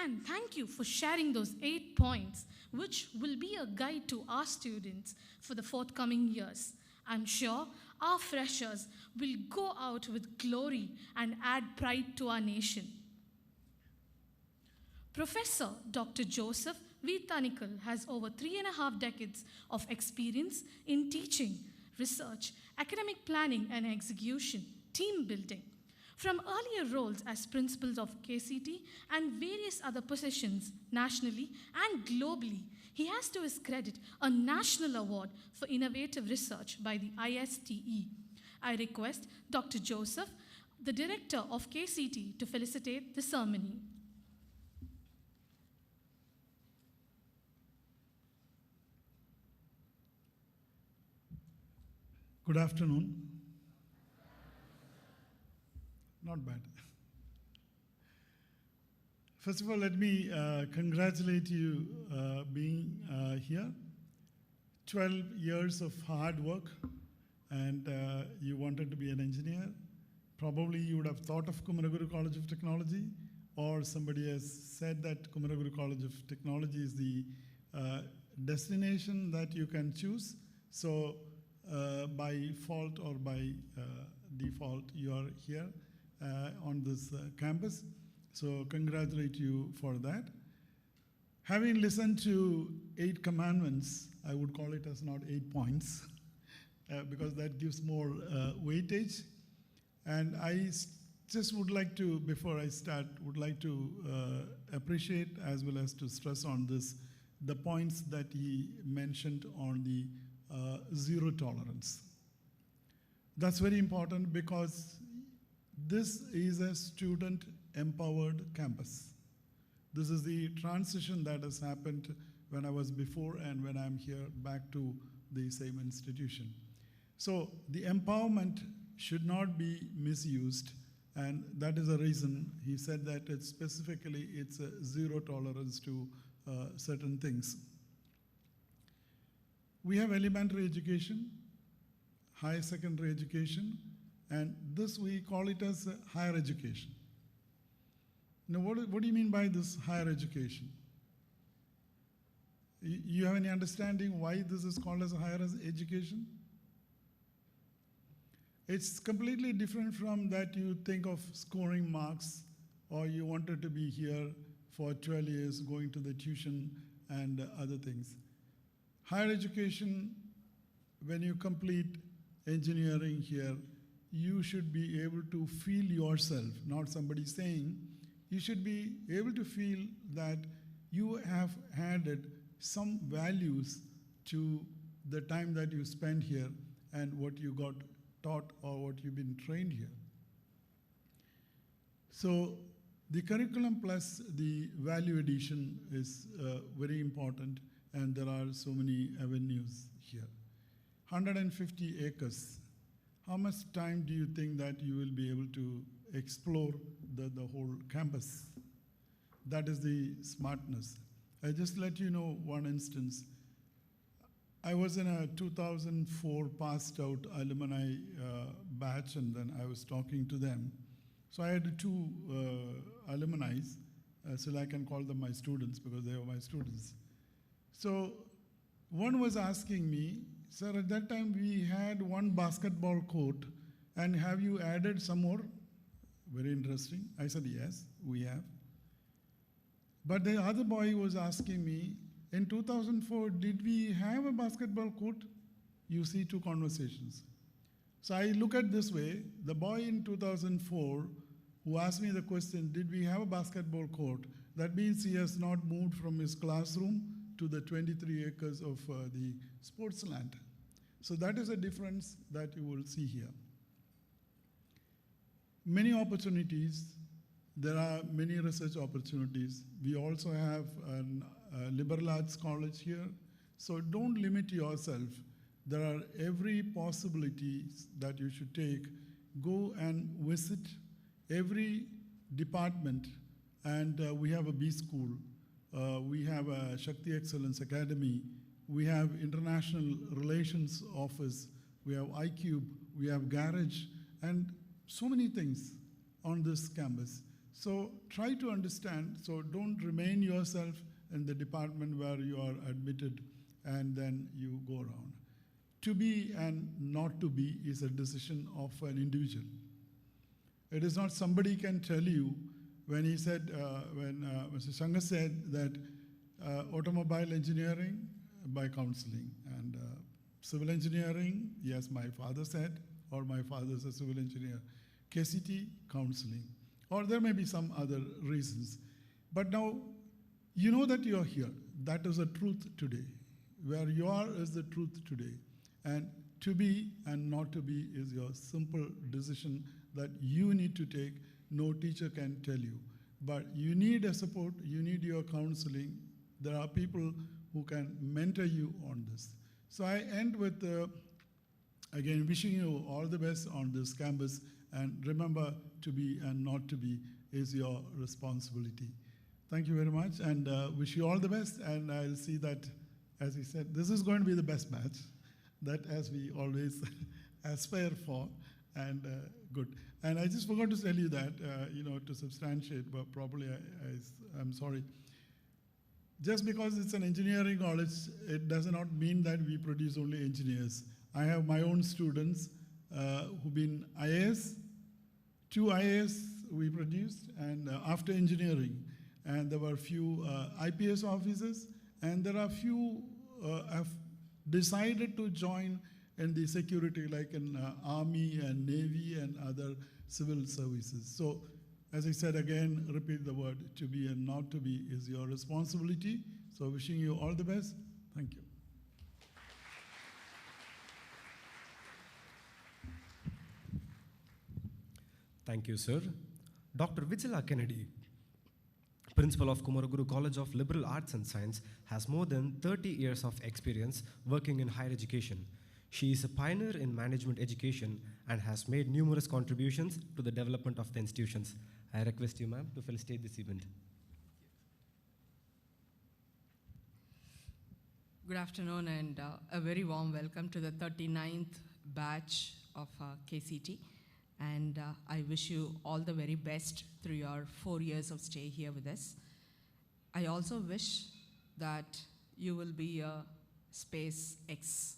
And thank you for sharing those 8 points, which will be a guide to our students for the forthcoming years. I'm sure our freshers will go out with glory and add pride to our nation. Professor Dr. Joseph V. Thanikal has over 3.5 decades of experience in teaching, research, academic planning and execution, team building. From earlier roles as principals of KCT and various other positions nationally and globally, he has to his credit a national award for innovative research by the ISTE. I request Dr. Joseph, the director of KCT, to felicitate the ceremony. Good afternoon. Not bad. First of all, let me congratulate you being here. 12 years of hard work, and you wanted to be an engineer. Probably you would have thought of Kumaraguru College of Technology, or somebody has said that Kumaraguru College of Technology is the destination that you can choose. So by fault or by default, you are here. on this campus. So congratulate you for that. Having listened to 8 commandments, I would call it as not 8 points, because that gives more weightage. And I just would like to, before I start, would like to appreciate as well as to stress on this, the points that he mentioned on the zero tolerance. That's very important because this is a student-empowered campus. This is the transition that has happened when I was before and when I'm here back to the same institution. So the empowerment should not be misused, and that is the reason he said that it's a zero tolerance to certain things. We have elementary education, higher secondary education, and this we call it as higher education. Now, what do you mean by this higher education? You have any understanding why this is called as a higher education? It's completely different from that you think of scoring marks, or you wanted to be here for 12 years, going to the tuition and other things. Higher education, when you complete engineering here, you should be able to feel yourself, not somebody saying. You should be able to feel that you have added some values to the time that you spend here and what you got taught or what you've been trained here. So the curriculum plus the value addition is very important, and there are so many avenues here. 150 acres. How much time do you think that you will be able to explore the whole campus? That is the smartness. I just let you know one instance. I was in a 2004 passed out alumni batch, and then I was talking to them. So I had 2 alumni, so I can call them my students because they were my students. So one was asking me, sir, at that time we had 1 basketball court, and have you added some more? Very interesting. I said, yes, we have. But the other boy was asking me, in 2004, did we have a basketball court? You see 2 conversations. So I look at this way, the boy in 2004 who asked me the question, did we have a basketball court? That means he has not moved from his classroom to the 23 acres of the sports land. So that is a difference that you will see here. Many opportunities. There are many research opportunities. We also have a liberal arts college here. So don't limit yourself. There are every possibility that you should take. Go and visit every department. And we have a B school. We have a Shakti Excellence Academy. We have International Relations Office. We have iCube. We have Garage. And so many things on this campus. So try to understand, so don't remain yourself in the department where you are admitted and then you go around. To be and not to be is a decision of an individual. It is not somebody can tell you. When he said, when Mr. Shankar said that automobile engineering by counseling, and civil engineering, yes, my father said, or my father is a civil engineer. KCT, counseling. Or there may be some other reasons. But now, you know that you're here. That is the truth today. Where you are is the truth today. And to be and not to be is your simple decision that you need to take. No teacher can tell you. But you need a support, you need your counseling. There are people who can mentor you on this. So I end with, again, wishing you all the best on this campus. And remember, to be and not to be is your responsibility. Thank you very much, and wish you all the best. And I'll see that, as he said, this is going to be the best batch, that as we always aspire for, and good. And I just forgot to tell you that, to substantiate, but probably I'm sorry. Just because it's an engineering college, it does not mean that we produce only engineers. I have my own students who've been IAS, 2 IAS we produced, and after engineering, and there were few IPS officers, and there are few have decided to join in the security, like in Army and Navy and other civil services. So, as I said again, repeat the word, to be and not to be is your responsibility. So wishing you all the best. Thank you. Thank you, sir. Dr. Vijala Kennedy, Principal of Kumaraguru College of Liberal Arts and Science, has more than 30 years of experience working in higher education. She is a pioneer in management education and has made numerous contributions to the development of the institutions. I request you, ma'am, to felicitate this event. Good afternoon and a very warm welcome to the 39th batch of KCT. And I wish you all the very best through your 4 years of stay here with us. I also wish that you will be a SpaceX.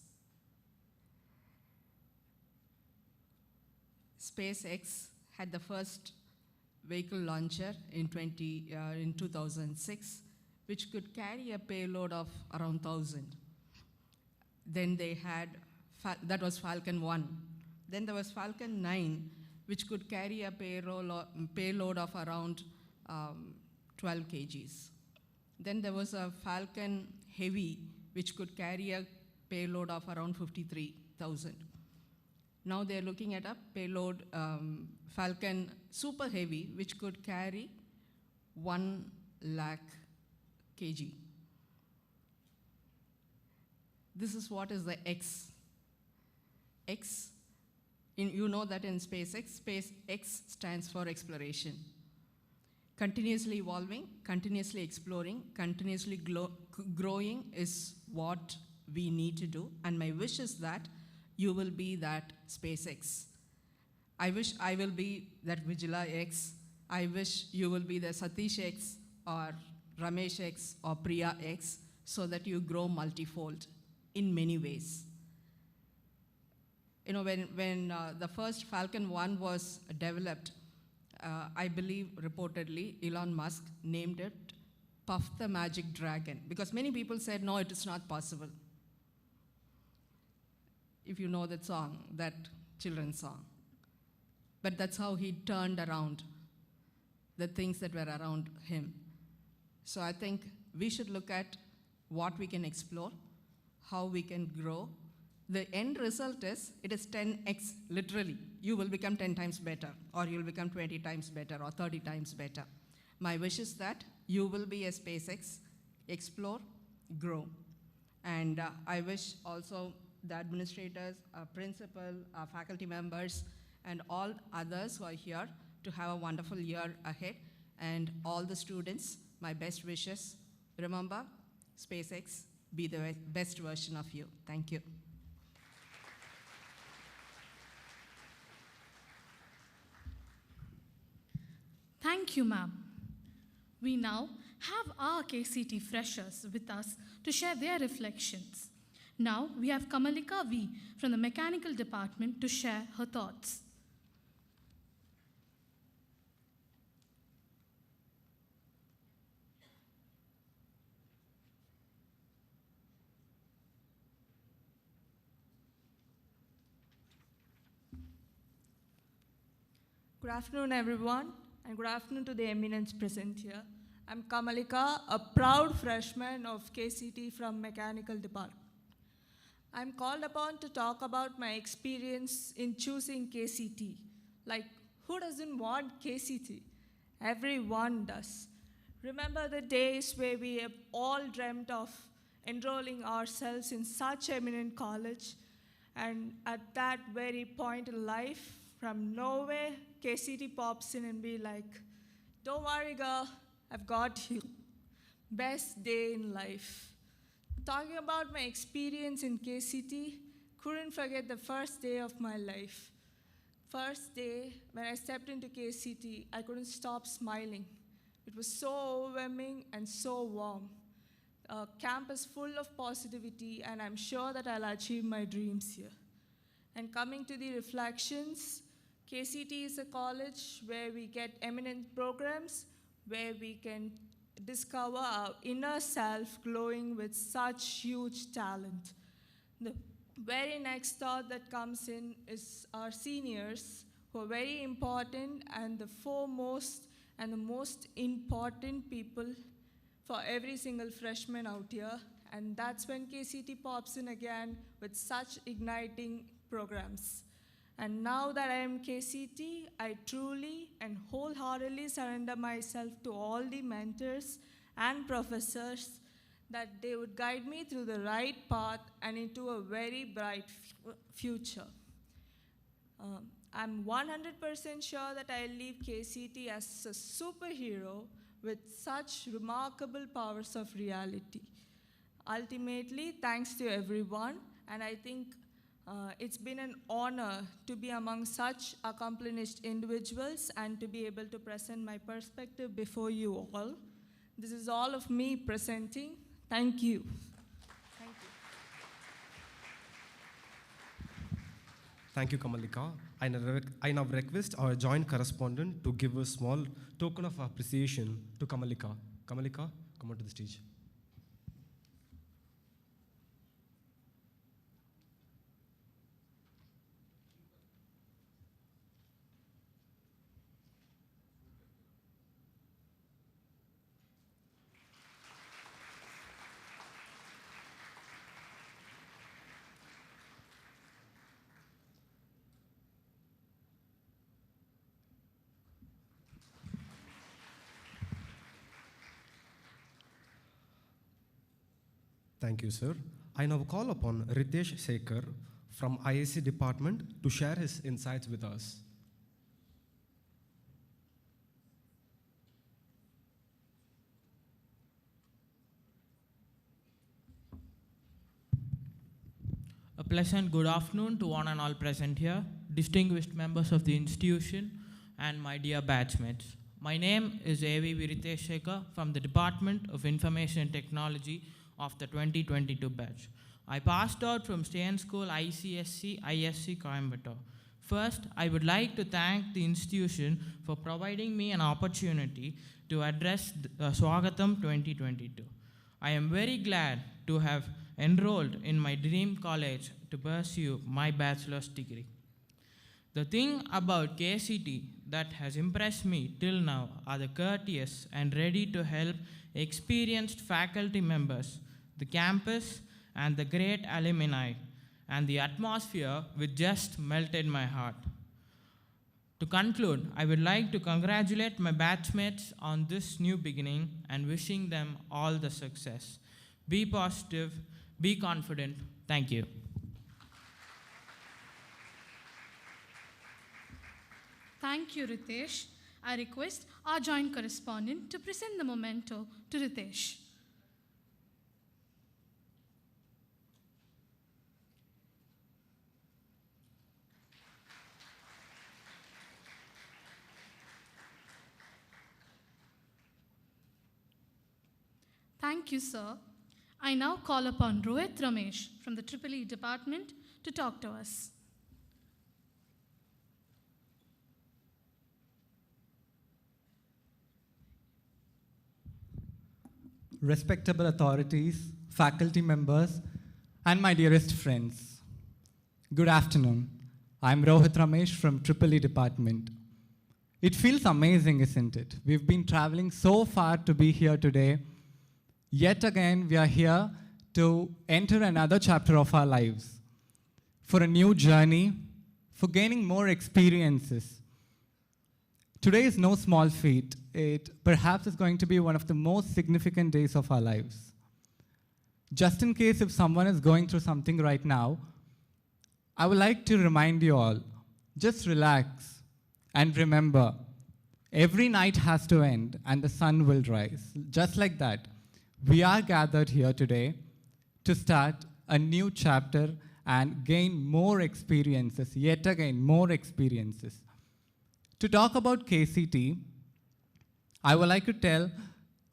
SpaceX had the first vehicle launcher in 2006, which could carry a payload of around 1,000. Then they had, that was Falcon 1. Then there was Falcon 9, which could carry a payload of around 12 kgs. Then there was a Falcon Heavy, which could carry a payload of around 53,000. Now they're looking at a payload Falcon Super Heavy, which could carry 1 lakh kg. This is what is the X. X, you know that in SpaceX, SpaceX stands for exploration. Continuously evolving, continuously exploring, continuously growing is what we need to do. And my wish is that you will be that SpaceX. I wish I will be that Vijala X. I wish you will be the Satish X or Ramesh X or Priya X, so that you grow multifold in many ways. You know, when the first Falcon 1 was developed, I believe reportedly Elon Musk named it Puff the Magic Dragon, because many people said, no, it is not possible. If you know that song, that children's song. But that's how he turned around the things that were around him. So I think we should look at what we can explore, how we can grow. The end result is, it is 10x, literally. You will become 10 times better, or you'll become 20 times better, or 30 times better. My wish is that you will be a SpaceX, explore, grow. And I wish also the administrators, principal, faculty members, and all others who are here to have a wonderful year ahead. And all the students, my best wishes. Remember, SpaceX, be the best version of you. Thank you. Thank you, ma'am. We now have our KCT freshers with us to share their reflections. Now we have Kamalika V from the Mechanical Department to share her thoughts. Good afternoon, everyone, and good afternoon to the eminence present here. I'm Kamalika, a proud freshman of KCT from Mechanical Department. I'm called upon to talk about my experience in choosing KCT. Like, who doesn't want KCT? Everyone does. Remember the days where we have all dreamt of enrolling ourselves in such eminent college, and at that very point in life, from nowhere, KCT pops in and be like, don't worry, girl, I've got you. Best day in life. Talking about my experience in KCT, couldn't forget the first day of my life. First day, when I stepped into KCT, I couldn't stop smiling. It was so overwhelming and so warm. A campus full of positivity, and I'm sure that I'll achieve my dreams here. And coming to the reflections, KCT is a college where we get eminent programs, where we can discover our inner self glowing with such huge talent. The very next thought that comes in is our seniors, who are very important and the foremost and the most important people for every single freshman out here. And that's when KCT pops in again with such igniting programs. And now that I am KCT, I truly and wholeheartedly surrender myself to all the mentors and professors that they would guide me through the right path and into a very bright future. I'm 100% sure that I'll leave KCT as a superhero with such remarkable powers of reality. Ultimately, thanks to everyone, and I think it's been an honor to be among such accomplished individuals and to be able to present my perspective before you all. This is all of me presenting. Thank you. Thank you. Thank you, Kamalika. I now request our joint correspondent to give a small token of appreciation to Kamalika. Kamalika, come on to the stage. Thank you, sir. I now call upon Ritesh Sekhar from IAC department to share his insights with us. A pleasant good afternoon to one and all present here, distinguished members of the institution, and my dear batchmates. My name is A.V. Ritesh Sekhar from the Department of Information Technology of the 2022 batch. I passed out from Stay School ICSC ISC Coimbatore. First, I would like to thank the institution for providing me an opportunity to address Swagatham 2022. I am very glad to have enrolled in my dream college to pursue my bachelor's degree. The thing about KCT that has impressed me till now are the courteous and ready to help experienced faculty members, the campus, and the great alumni, and the atmosphere which just melted my heart. To conclude, I would like to congratulate my batchmates on this new beginning and wishing them all the success. Be positive, be confident. Thank you. Thank you, Ritesh. I request our joint correspondent to present the memento to Ritesh. Thank you, sir. I now call upon Rohit Ramesh from the EEE department to talk to us. Respectable authorities, faculty members, and my dearest friends. Good afternoon. I'm Rohit Ramesh from EEE department. It feels amazing, isn't it? We've been traveling so far to be here today. Yet again, we are here to enter another chapter of our lives, for a new journey, for gaining more experiences. Today is no small feat. It perhaps is going to be one of the most significant days of our lives. Just in case if someone is going through something right now, I would like to remind you all, just relax and remember, every night has to end and the sun will rise. Just like that, we are gathered here today to start a new chapter and gain more experiences, yet again, more experiences. To talk about KCT, I would like to tell,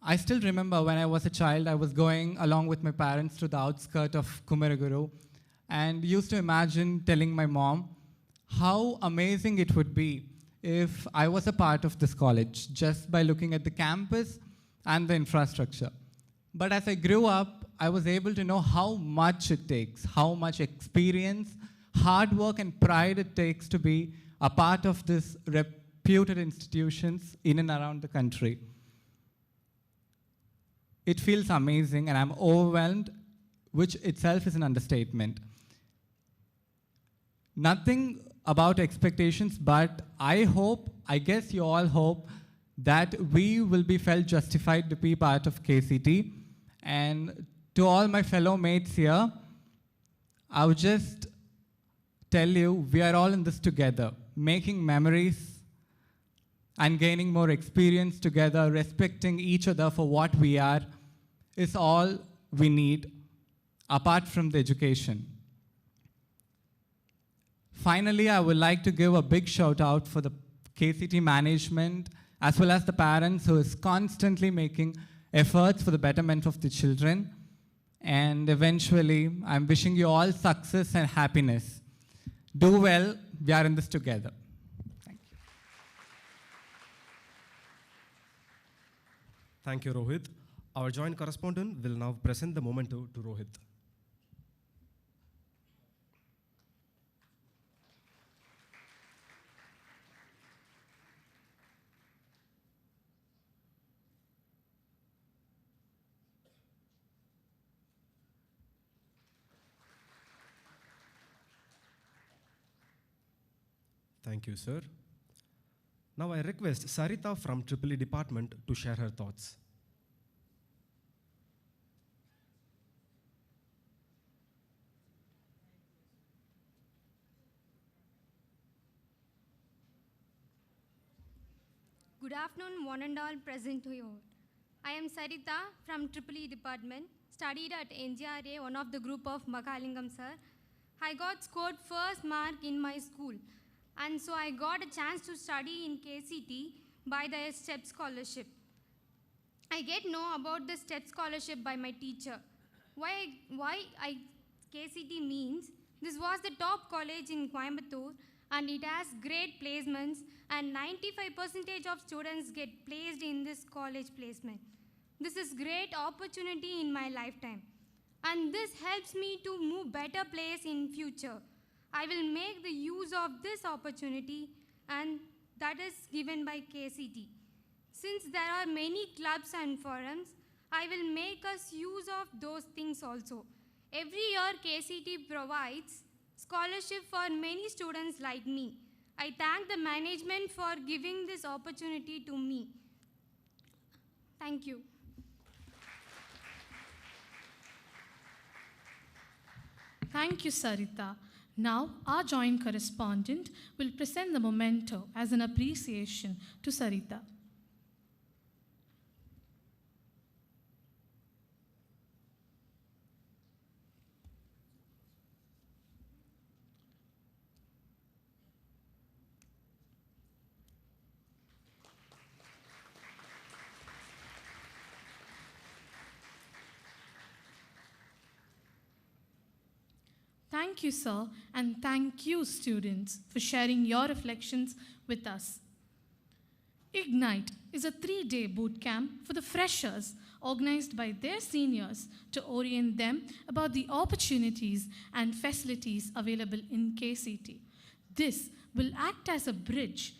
I still remember when I was a child, I was going along with my parents to the outskirts of Kumaraguru and used to imagine telling my mom how amazing it would be if I was a part of this college just by looking at the campus and the infrastructure. But as I grew up, I was able to know how much it takes, how much experience, hard work, and pride it takes to be a part of this reputed institutions in and around the country. It feels amazing, and I'm overwhelmed, which itself is an understatement. Nothing about expectations, but I guess you all hope that we will be felt justified to be part of KCT. And to all my fellow mates here, I would just tell you, we are all in this together, making memories and gaining more experience together, respecting each other for what we are, is all we need, apart from the education. Finally, I would like to give a big shout out for the KCT management, as well as the parents who is constantly making efforts for the betterment of the children. And eventually, I'm wishing you all success and happiness. Do well, we are in this together. Thank you. Thank you, Rohit. Our joint correspondent will now present the memento to Rohit. Thank you, sir. Now I request Sarita from EEE department to share her thoughts. Good afternoon, one and all present here. I am Sarita from EEE department, studied at NGRA, one of the group of Makalingam sir. I got scored first mark in my school, and so I got a chance to study in KCT by the STEP scholarship. I get know about the STEP scholarship by my teacher. KCT means this was the top college in Coimbatore, and it has great placements, and 95% of students get placed in this college placement. This is great opportunity in my lifetime, and this helps me to move better place in future. I will make the use of this opportunity, and that is given by KCT. Since there are many clubs and forums, I will make us use of those things also. Every year KCT provides scholarship for many students like me. I thank the management for giving this opportunity to me. Thank you. Thank you, Sarita. Now, our joint correspondent will present the memento as an appreciation to Sarita. Thank you, sir, and thank you, students, for sharing your reflections with us. Ignite is a 3-day boot camp for the freshers organized by their seniors to orient them about the opportunities and facilities available in KCT. This will act as a bridge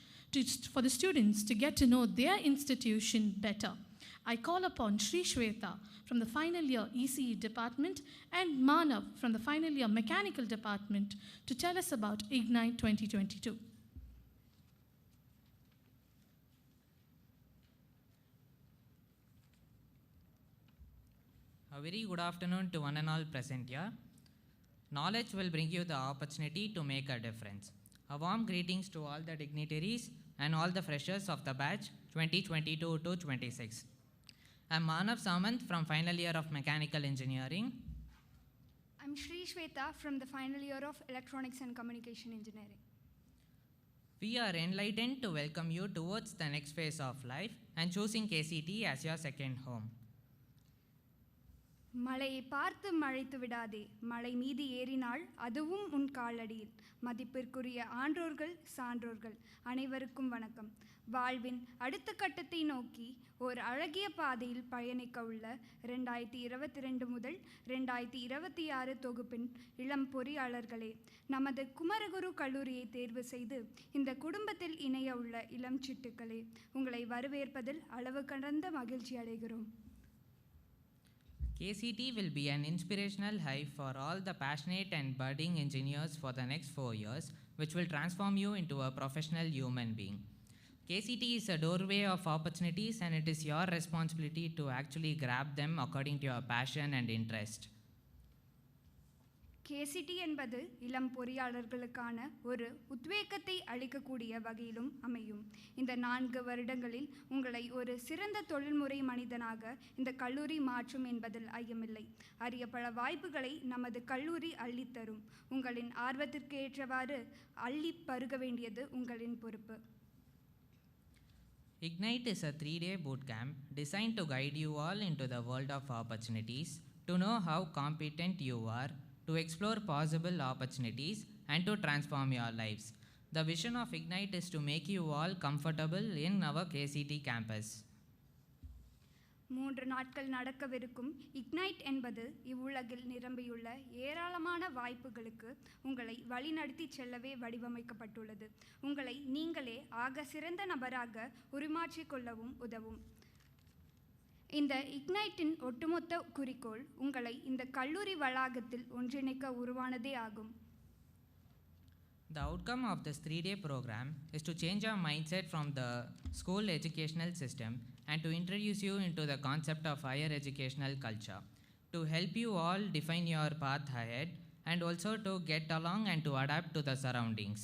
for the students to get to know their institution better. I call upon Sri Shweta from the final year ECE department and Manav from the final year mechanical department to tell us about Ignite 2022. A very good afternoon to one and all present here. Knowledge will bring you the opportunity to make a difference. A warm greetings to all the dignitaries and all the freshers of the batch 2022 to 26. I'm Manav Samant from final year of Mechanical Engineering. I'm Sri Shweta from the final year of Electronics and Communication Engineering. We are enlightened to welcome you towards the next phase of life and choosing KCT as your second home. மலையை பார்த்து மழைத்து விடாதே, மலை மீது ஏறினால் அதுவும் உன் காலடியில். மதிப்பிற்குரிய ஆன்றோர்கள், சான்றோர்கள் அனைவருக்கும் வணக்கம். வாழ்வின் அடுத்த கட்டத்தை நோக்கி ஒரு அழகிய பாதையில் பயணிக்க உள்ள 2022 முதல் 2026 தொகுப்பின் இளம் பொறியாளர்களே, நமது குமரகுரு கல்லூரியை தேர்வு செய்து இந்த குடும்பத்தில் இணைய உள்ள இளம் சிட்டுக்களே, உங்களை வரவேற்பதில் அளவு கடந்த மகிழ்ச்சி அடைகிறோம். KCT will be an inspirational hive for all the passionate and budding engineers for the next 4 years, which will transform you into a professional human being. KCT is a doorway of opportunities, and it is your responsibility to actually grab them according to your passion and interest. KCT என்பது இளம் பொறியாளர்களுக்கான ஒரு உத்வேகத்தை அளிக்கக்கூடிய வகையிலும் அமையும். இந்த 4 வருடங்களில் உங்களை ஒரு சிறந்த தொழில்முறை மனிதனாக இந்த கல்லூரி மாற்றும் என்பதில் ஐயமில்லை. அரிய பல வாய்ப்புகளை நமது கல்லூரி அள்ளித்தரும். உங்களின் ஆர்வத்திற்கு ஏற்றவாறு அள்ளி பருக வேண்டியது உங்களின் பொறுப்பு. Ignite is a 3-day bootcamp designed to guide you all into the world of opportunities, to know how competent you are, to explore possible opportunities, and to transform your lives. The vision of Ignite is to make you all comfortable in our KCT campus. 3 நாட்கள் நடக்கவிருக்கும் ignite என்பது இவ்வுலகில் நிரம்பியுள்ள ஏராளமான வாய்ப்புகளுக்கு உங்களை வழிநடத்தி செல்லவே வடிவமைக்கப்பட்டுள்ளது. உங்களை நீங்களே ஆக சிறந்த நபராக உருமாற்றிக் கொள்ளவும் உதவும். இந்த இக்னைட்டின் ஒட்டுமொத்த குறிக்கோள் உங்களை இந்த கல்லூரி வளாகத்தில் ஒன்றிணைக்க உருவானதே ஆகும். The outcome of this 3-day program is to change your mindset from the school educational system and to introduce you into the concept of higher educational culture, to help you all define your path ahead, and also to get along and to adapt to the surroundings.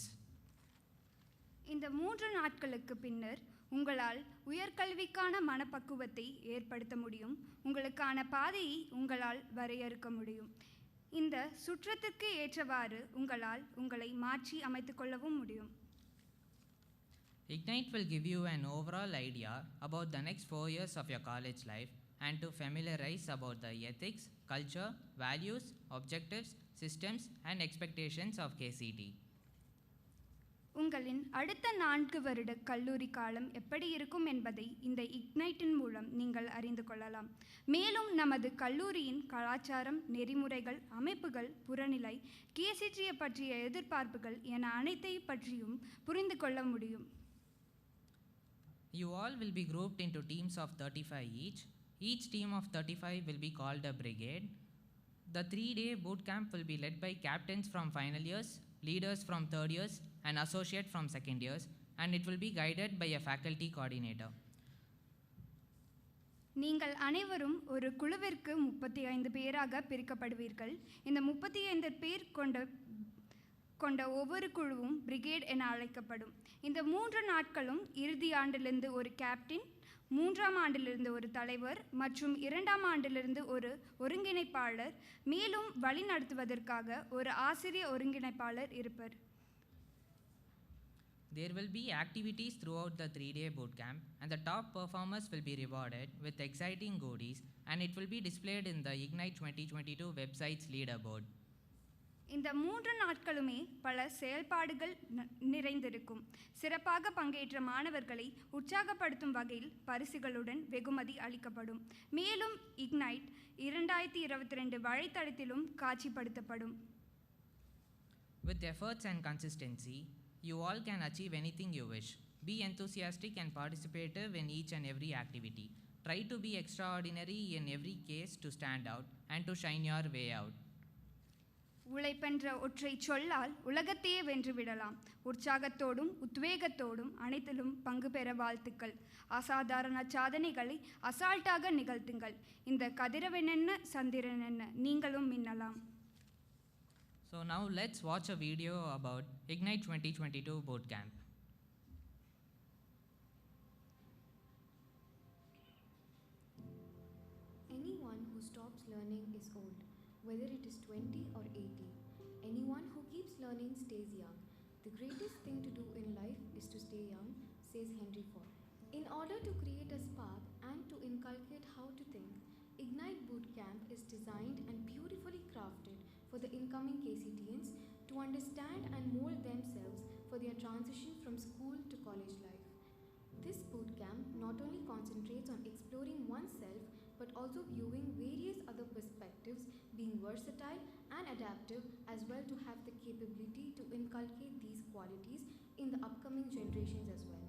இந்த 3 நாட்களுக்கு பின்னர் உங்களால் உயர்கல்விக்கான மனப்பக்குவத்தை ஏற்படுத்த முடியும். உங்களுக்கான பாதையை உங்களால் வரையறுக்க முடியும். இந்த சுற்றத்திற்கு ஏற்றவாறு உங்களால் உங்களை மாற்றி அமைத்துக் கொள்ளவும் முடியும். Ignite will give you an overall idea about the next 4 years of your college life and to familiarize about the ethics, culture, values, objectives, systems, and expectations of KCT. உங்களின் அடுத்த 4 வருட கல்லூரி காலம் எப்படி இருக்கும் என்பதை இந்த இக்னைட்டின் மூலம் நீங்கள் அறிந்து கொள்ளலாம். மேலும் நமது கல்லூரியின் கலாச்சாரம், நெறிமுறைகள், அமைப்புகள், புறநிலை, KCT பற்றிய எதிர்பார்ப்புகள் என அனைத்தையும் பற்றியும் புரிந்து கொள்ள முடியும். You all will be grouped into teams of 35 each. Each team of 35 will be called a brigade. The 3-day bootcamp will be led by captains from final years, leaders from third years, and associate from second years, and it will be guided by a faculty coordinator. நீங்கள் அனைவரும் ஒரு குழுவிற்கு 35 பேராக பிரிக்கப்படுவீர்கள். இந்த 35 பேர் கொண்ட ஒவ்வொரு குழுவும் பிரிகேட் என அழைக்கப்படும். இந்த 3 நாட்களும் இறுதி ஆண்டிலிருந்து ஒரு கேப்டன், 3ஆம் ஆண்டிலிருந்து ஒரு தலைவர் மற்றும் 2ஆம் ஆண்டிலிருந்து ஒரு ஒருங்கிணைப்பாளர், மேலும் வழி நடத்துவதற்காக ஒரு ஆசிரிய ஒருங்கிணைப்பாளர் இருப்பர். There will be activities throughout the 3-day bootcamp, and the top performers will be rewarded with exciting goodies, and it will be displayed in the Ignite 2022 website's leaderboard. இந்த 3 நாட்களுமே பல செயல்பாடுகள் நிறைந்திருக்கும். சிறப்பாக பங்கேற்ற மாணவர்களை உற்சாகப்படுத்தும் வகையில் பரிசுகளுடன் வெகுமதி அளிக்கப்படும். மேலும் ignite 2022 வலைத்தளத்திலும் காட்சிப்படுத்தப்படும். With efforts and consistency, you all can achieve anything you wish. Be enthusiastic and participative in each and every activity. Try to be extraordinary in every case to stand out and to shine your way out. உழைப்பென்ற ஒற்றை சொல்லால் உலகத்தையே வென்றுவிடலாம். உற்சாகத்தோடும் உத்வேகத்தோடும் அனைத்திலும் பங்கு பெற வாழ்த்துக்கள். அசாதாரண சாதனைகளை அசால்ட்டாக நிகழ்த்துங்கள். இந்த கதிரவனென்ன சந்திரனென்ன, நீங்களும் மின்னலாம். So now let's watch a video about Ignite 2022 Bootcamp. Anyone who stops learning is old, whether it is 20 or 80. Anyone who keeps learning stays young. The greatest thing to do in life is to stay young, says Henry Ford. In order to create a spark and to inculcate how to think, Ignite Bootcamp is designed designed and beautifully crafted for the incoming KCTians to understand and mold themselves for their transition from school to college life. This bootcamp not only concentrates on exploring oneself but also viewing various other perspectives, being versatile and adaptive, as well to have the capability to inculcate these qualities in the upcoming generations as well.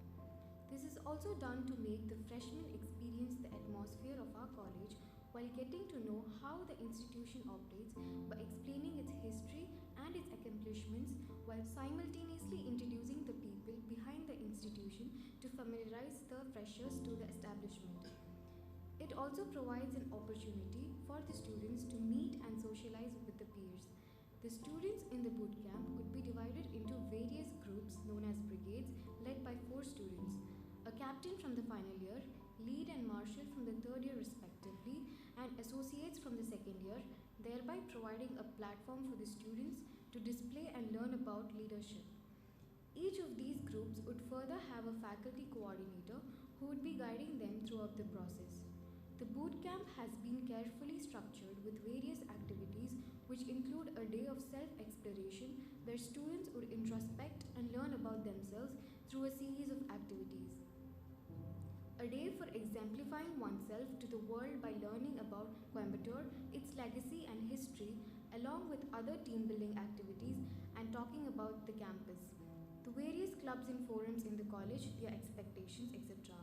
This is also done to make the freshmen experience the atmosphere of our college while getting to know how the institution operates by explaining its history and its accomplishments while simultaneously introducing the people behind the institution to familiarize the freshers to the establishment. It also provides an opportunity for the students to meet and socialize with the peers. The students in the bootcamp would be divided into various groups known as brigades led by 4 students, a captain from the final year, lead and marshal from the 3rd year respectively, and associates from the 2nd year, thereby providing a platform for the students to display and learn about leadership. Each of these groups would further have a faculty coordinator who would be guiding them throughout the process. The bootcamp has been carefully structured with various activities which include a day of self-exploration where students would introspect and learn about themselves through a series of activities. A day for exemplifying oneself to the world by learning about Coimbatore, its legacy and history, along with other team building activities and talking about the campus, the various clubs and forums in the college, their expectations, etc.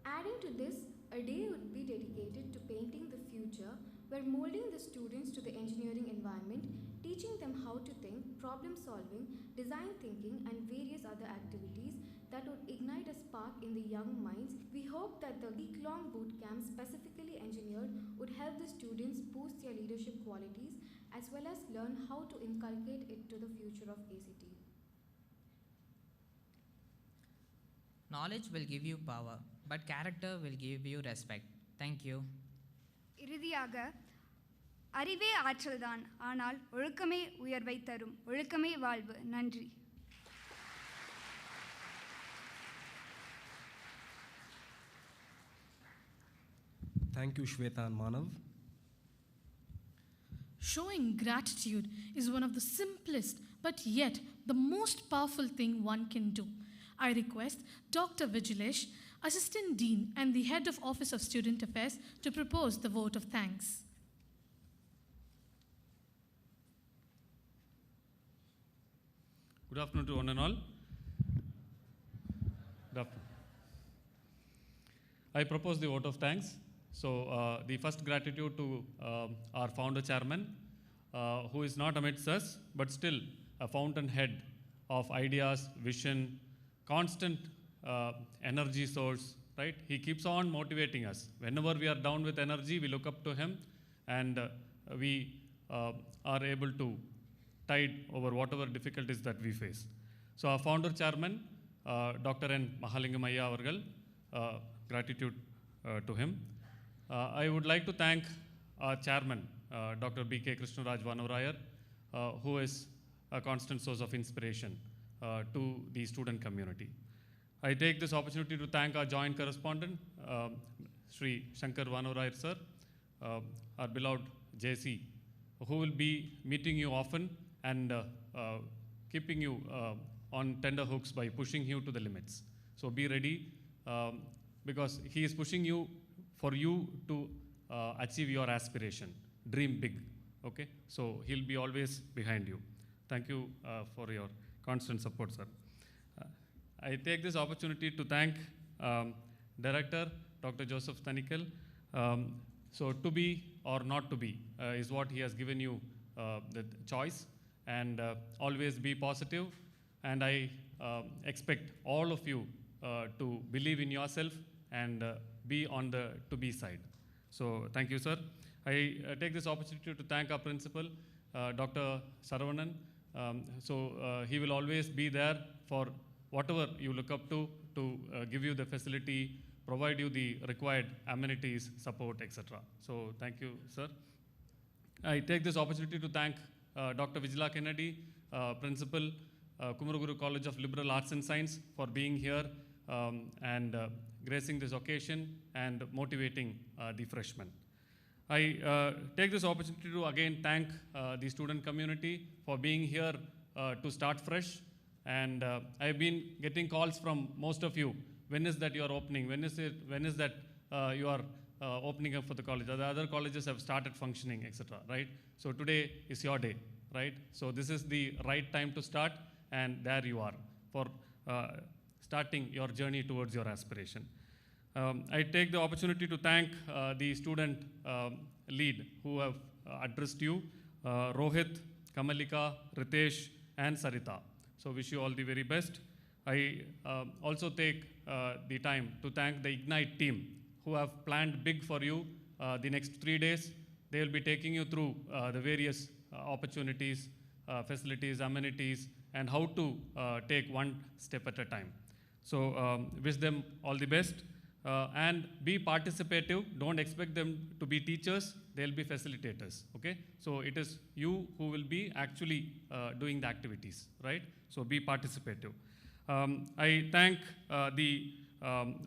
Adding to this, a day would be dedicated to painting the future, where molding the students to the engineering environment, teaching them how to think, problem solving, design thinking, and various other activities that would ignite a spark in the young minds. We hope that the week-long bootcamp specifically engineered would help the students boost their leadership qualities as well as learn how to inculcate it to the future of KCT. Knowledge will give you power, but character will give you respect. Thank you. இறுதியாக அறிவே ஆற்றல்தான், ஆனால் ஒழுக்கமே உயர்வை தரும். ஒழுக்கமே வாழ்வு. நன்றி. Thank you, Shweta and Manav. Showing gratitude is one of the simplest but yet the most powerful thing one can do. I request Dr. Vigilesh, Assistant Dean and the Head of Office of Student Affairs, to propose the vote of thanks. Good afternoon to one and all. Good afternoon. I propose the vote of thanks. So the first gratitude to our founder chairman, who is not amidst us, but still a fountainhead of ideas, vision, constant energy source, right? He keeps on motivating us. Whenever we are down with energy, we look up to him and we are able to tide over whatever difficulties that we face. So our founder chairman, Dr. N. Mahalingam Ayya avargal, gratitude to him. I would like to thank our chairman, Dr. B.K. Krishnaraj Vanavarayar, who is a constant source of inspiration to the student community. I take this opportunity to thank our joint correspondent, Sri Shankar Vanavarayar sir, our beloved JC, who will be meeting you often and keeping you on tender hooks by pushing you to the limits. So be ready, because he is pushing you for you to achieve your aspiration. Dream big, okay? So he'll be always behind you. Thank you for your constant support, sir. I take this opportunity to thank Director Dr. Joseph Tanikal. So to be or not to be is what he has given you the choice, and always be positive. And I expect all of you to believe in yourself and be on the to be side. So thank you, sir. I take this opportunity to thank our principal, Dr. Saravanan. He will always be there for whatever you look up to give you the facility, provide you the required amenities, support, etc. So thank you, sir. I take this opportunity to thank Dr. Vijila Kennedy, Principal, Kumaraguru College of Liberal Arts and Science, for being here and gracing this occasion and motivating the freshmen. I take this opportunity to again thank the student community for being here to start fresh. And I've been getting calls from most of you. When is that you are opening? When is that you are opening up for the college? The other colleges have started functioning, etc. Right? So today is your day, right? So this is the right time to start, and there you are for starting your journey towards your aspiration. I take the opportunity to thank the student lead who have addressed you, Rohit, Kamalika, Ritesh, and Sarita. So wish you all the very best. I also take the time to thank the Ignite team who have planned big for you the next 3 days. They will be taking you through the various opportunities, facilities, amenities, and how to take one step at a time. So wish them all the best. And be participative. Don't expect them to be teachers. They'll be facilitators, okay? So it is you who will be actually doing the activities, right? So be participative. I thank the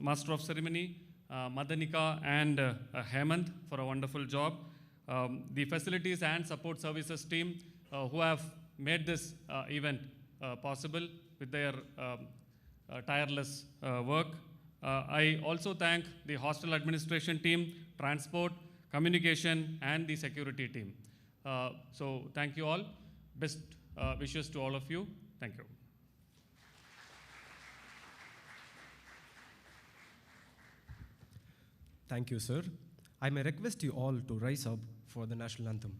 Master of Ceremony, Madanika and Hemant for a wonderful job. The facilities and support services team who have made this event possible with their tireless work. I also thank the hostel administration team, transport, communication, and the security team. So thank you all. Best wishes to all of you. Thank you. Thank you, sir. I may request you all to rise up for the national anthem.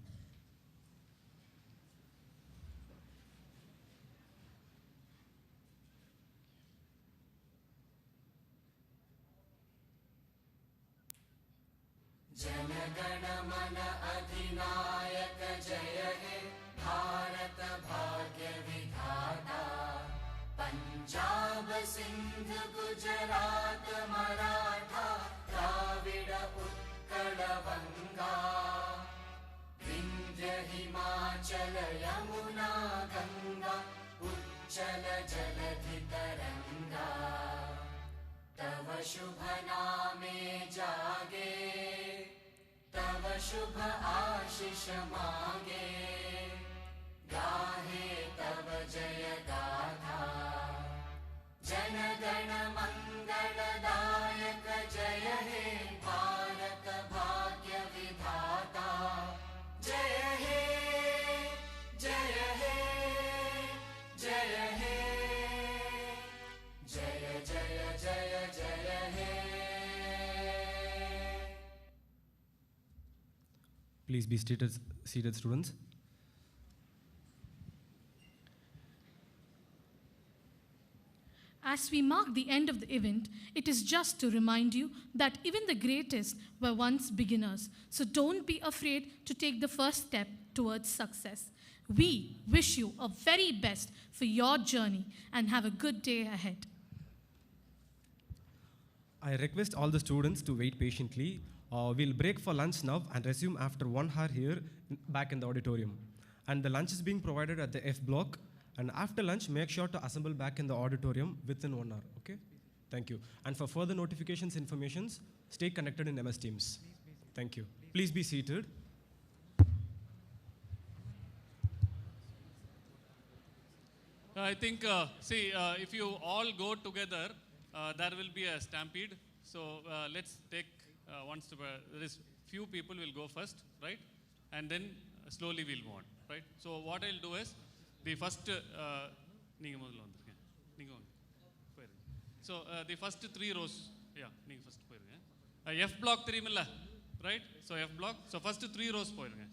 जनगण मन अधिनायक जय हे भारत भाग्य विधाता पंजाब सिंध गुजरात मराठा द्राविड उत्कल बंगा विंध्य हिमाचल यमुना गंगा उच्चल जलधि तरंगा तव शुभ नामे जागे तव शुभ आशीष मांगे गाहे तव जय गाथा जन गण मंगलदायक जय हे भारत भाग्य विधाता जय हे जय हे जय हे जय जय जय जय हे. Please be seated, students. As we mark the end of the event, it is just to remind you that even the greatest were once beginners. So don't be afraid to take the first step towards success. We wish you a very best for your journey and have a good day ahead. I request all the students to wait patiently. We'll break for lunch now and resume after 1 hour here back in the auditorium. And the lunch is being provided at the F block. And after lunch, make sure to assemble back in the auditorium within 1 hour, okay? Thank you. And for further notifications, informations, stay connected in MS Teams. Thank you. Please be seated. I think, if you all go together, there will be a stampede. So let's take one step. There is few people will go first, right? And then slowly we'll move on, right? So what I'll do is, the first, so the first 3 rows, yeah, first F block 3 milla, right? So F block, so first 3 rows poirunga.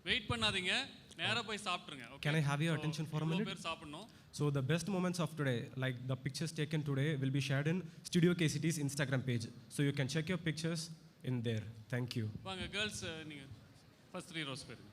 Wait பண்ணாதீங்க நேரா போய் சாப்பிடுங்க. Can I have your attention for a minute? So the best moments of today, like the pictures taken today, will be shared in Studio KCT's Instagram page. So you can check your pictures in there. Thank you. வாங்க girls நீங்க first 3 rows போயிருங்க.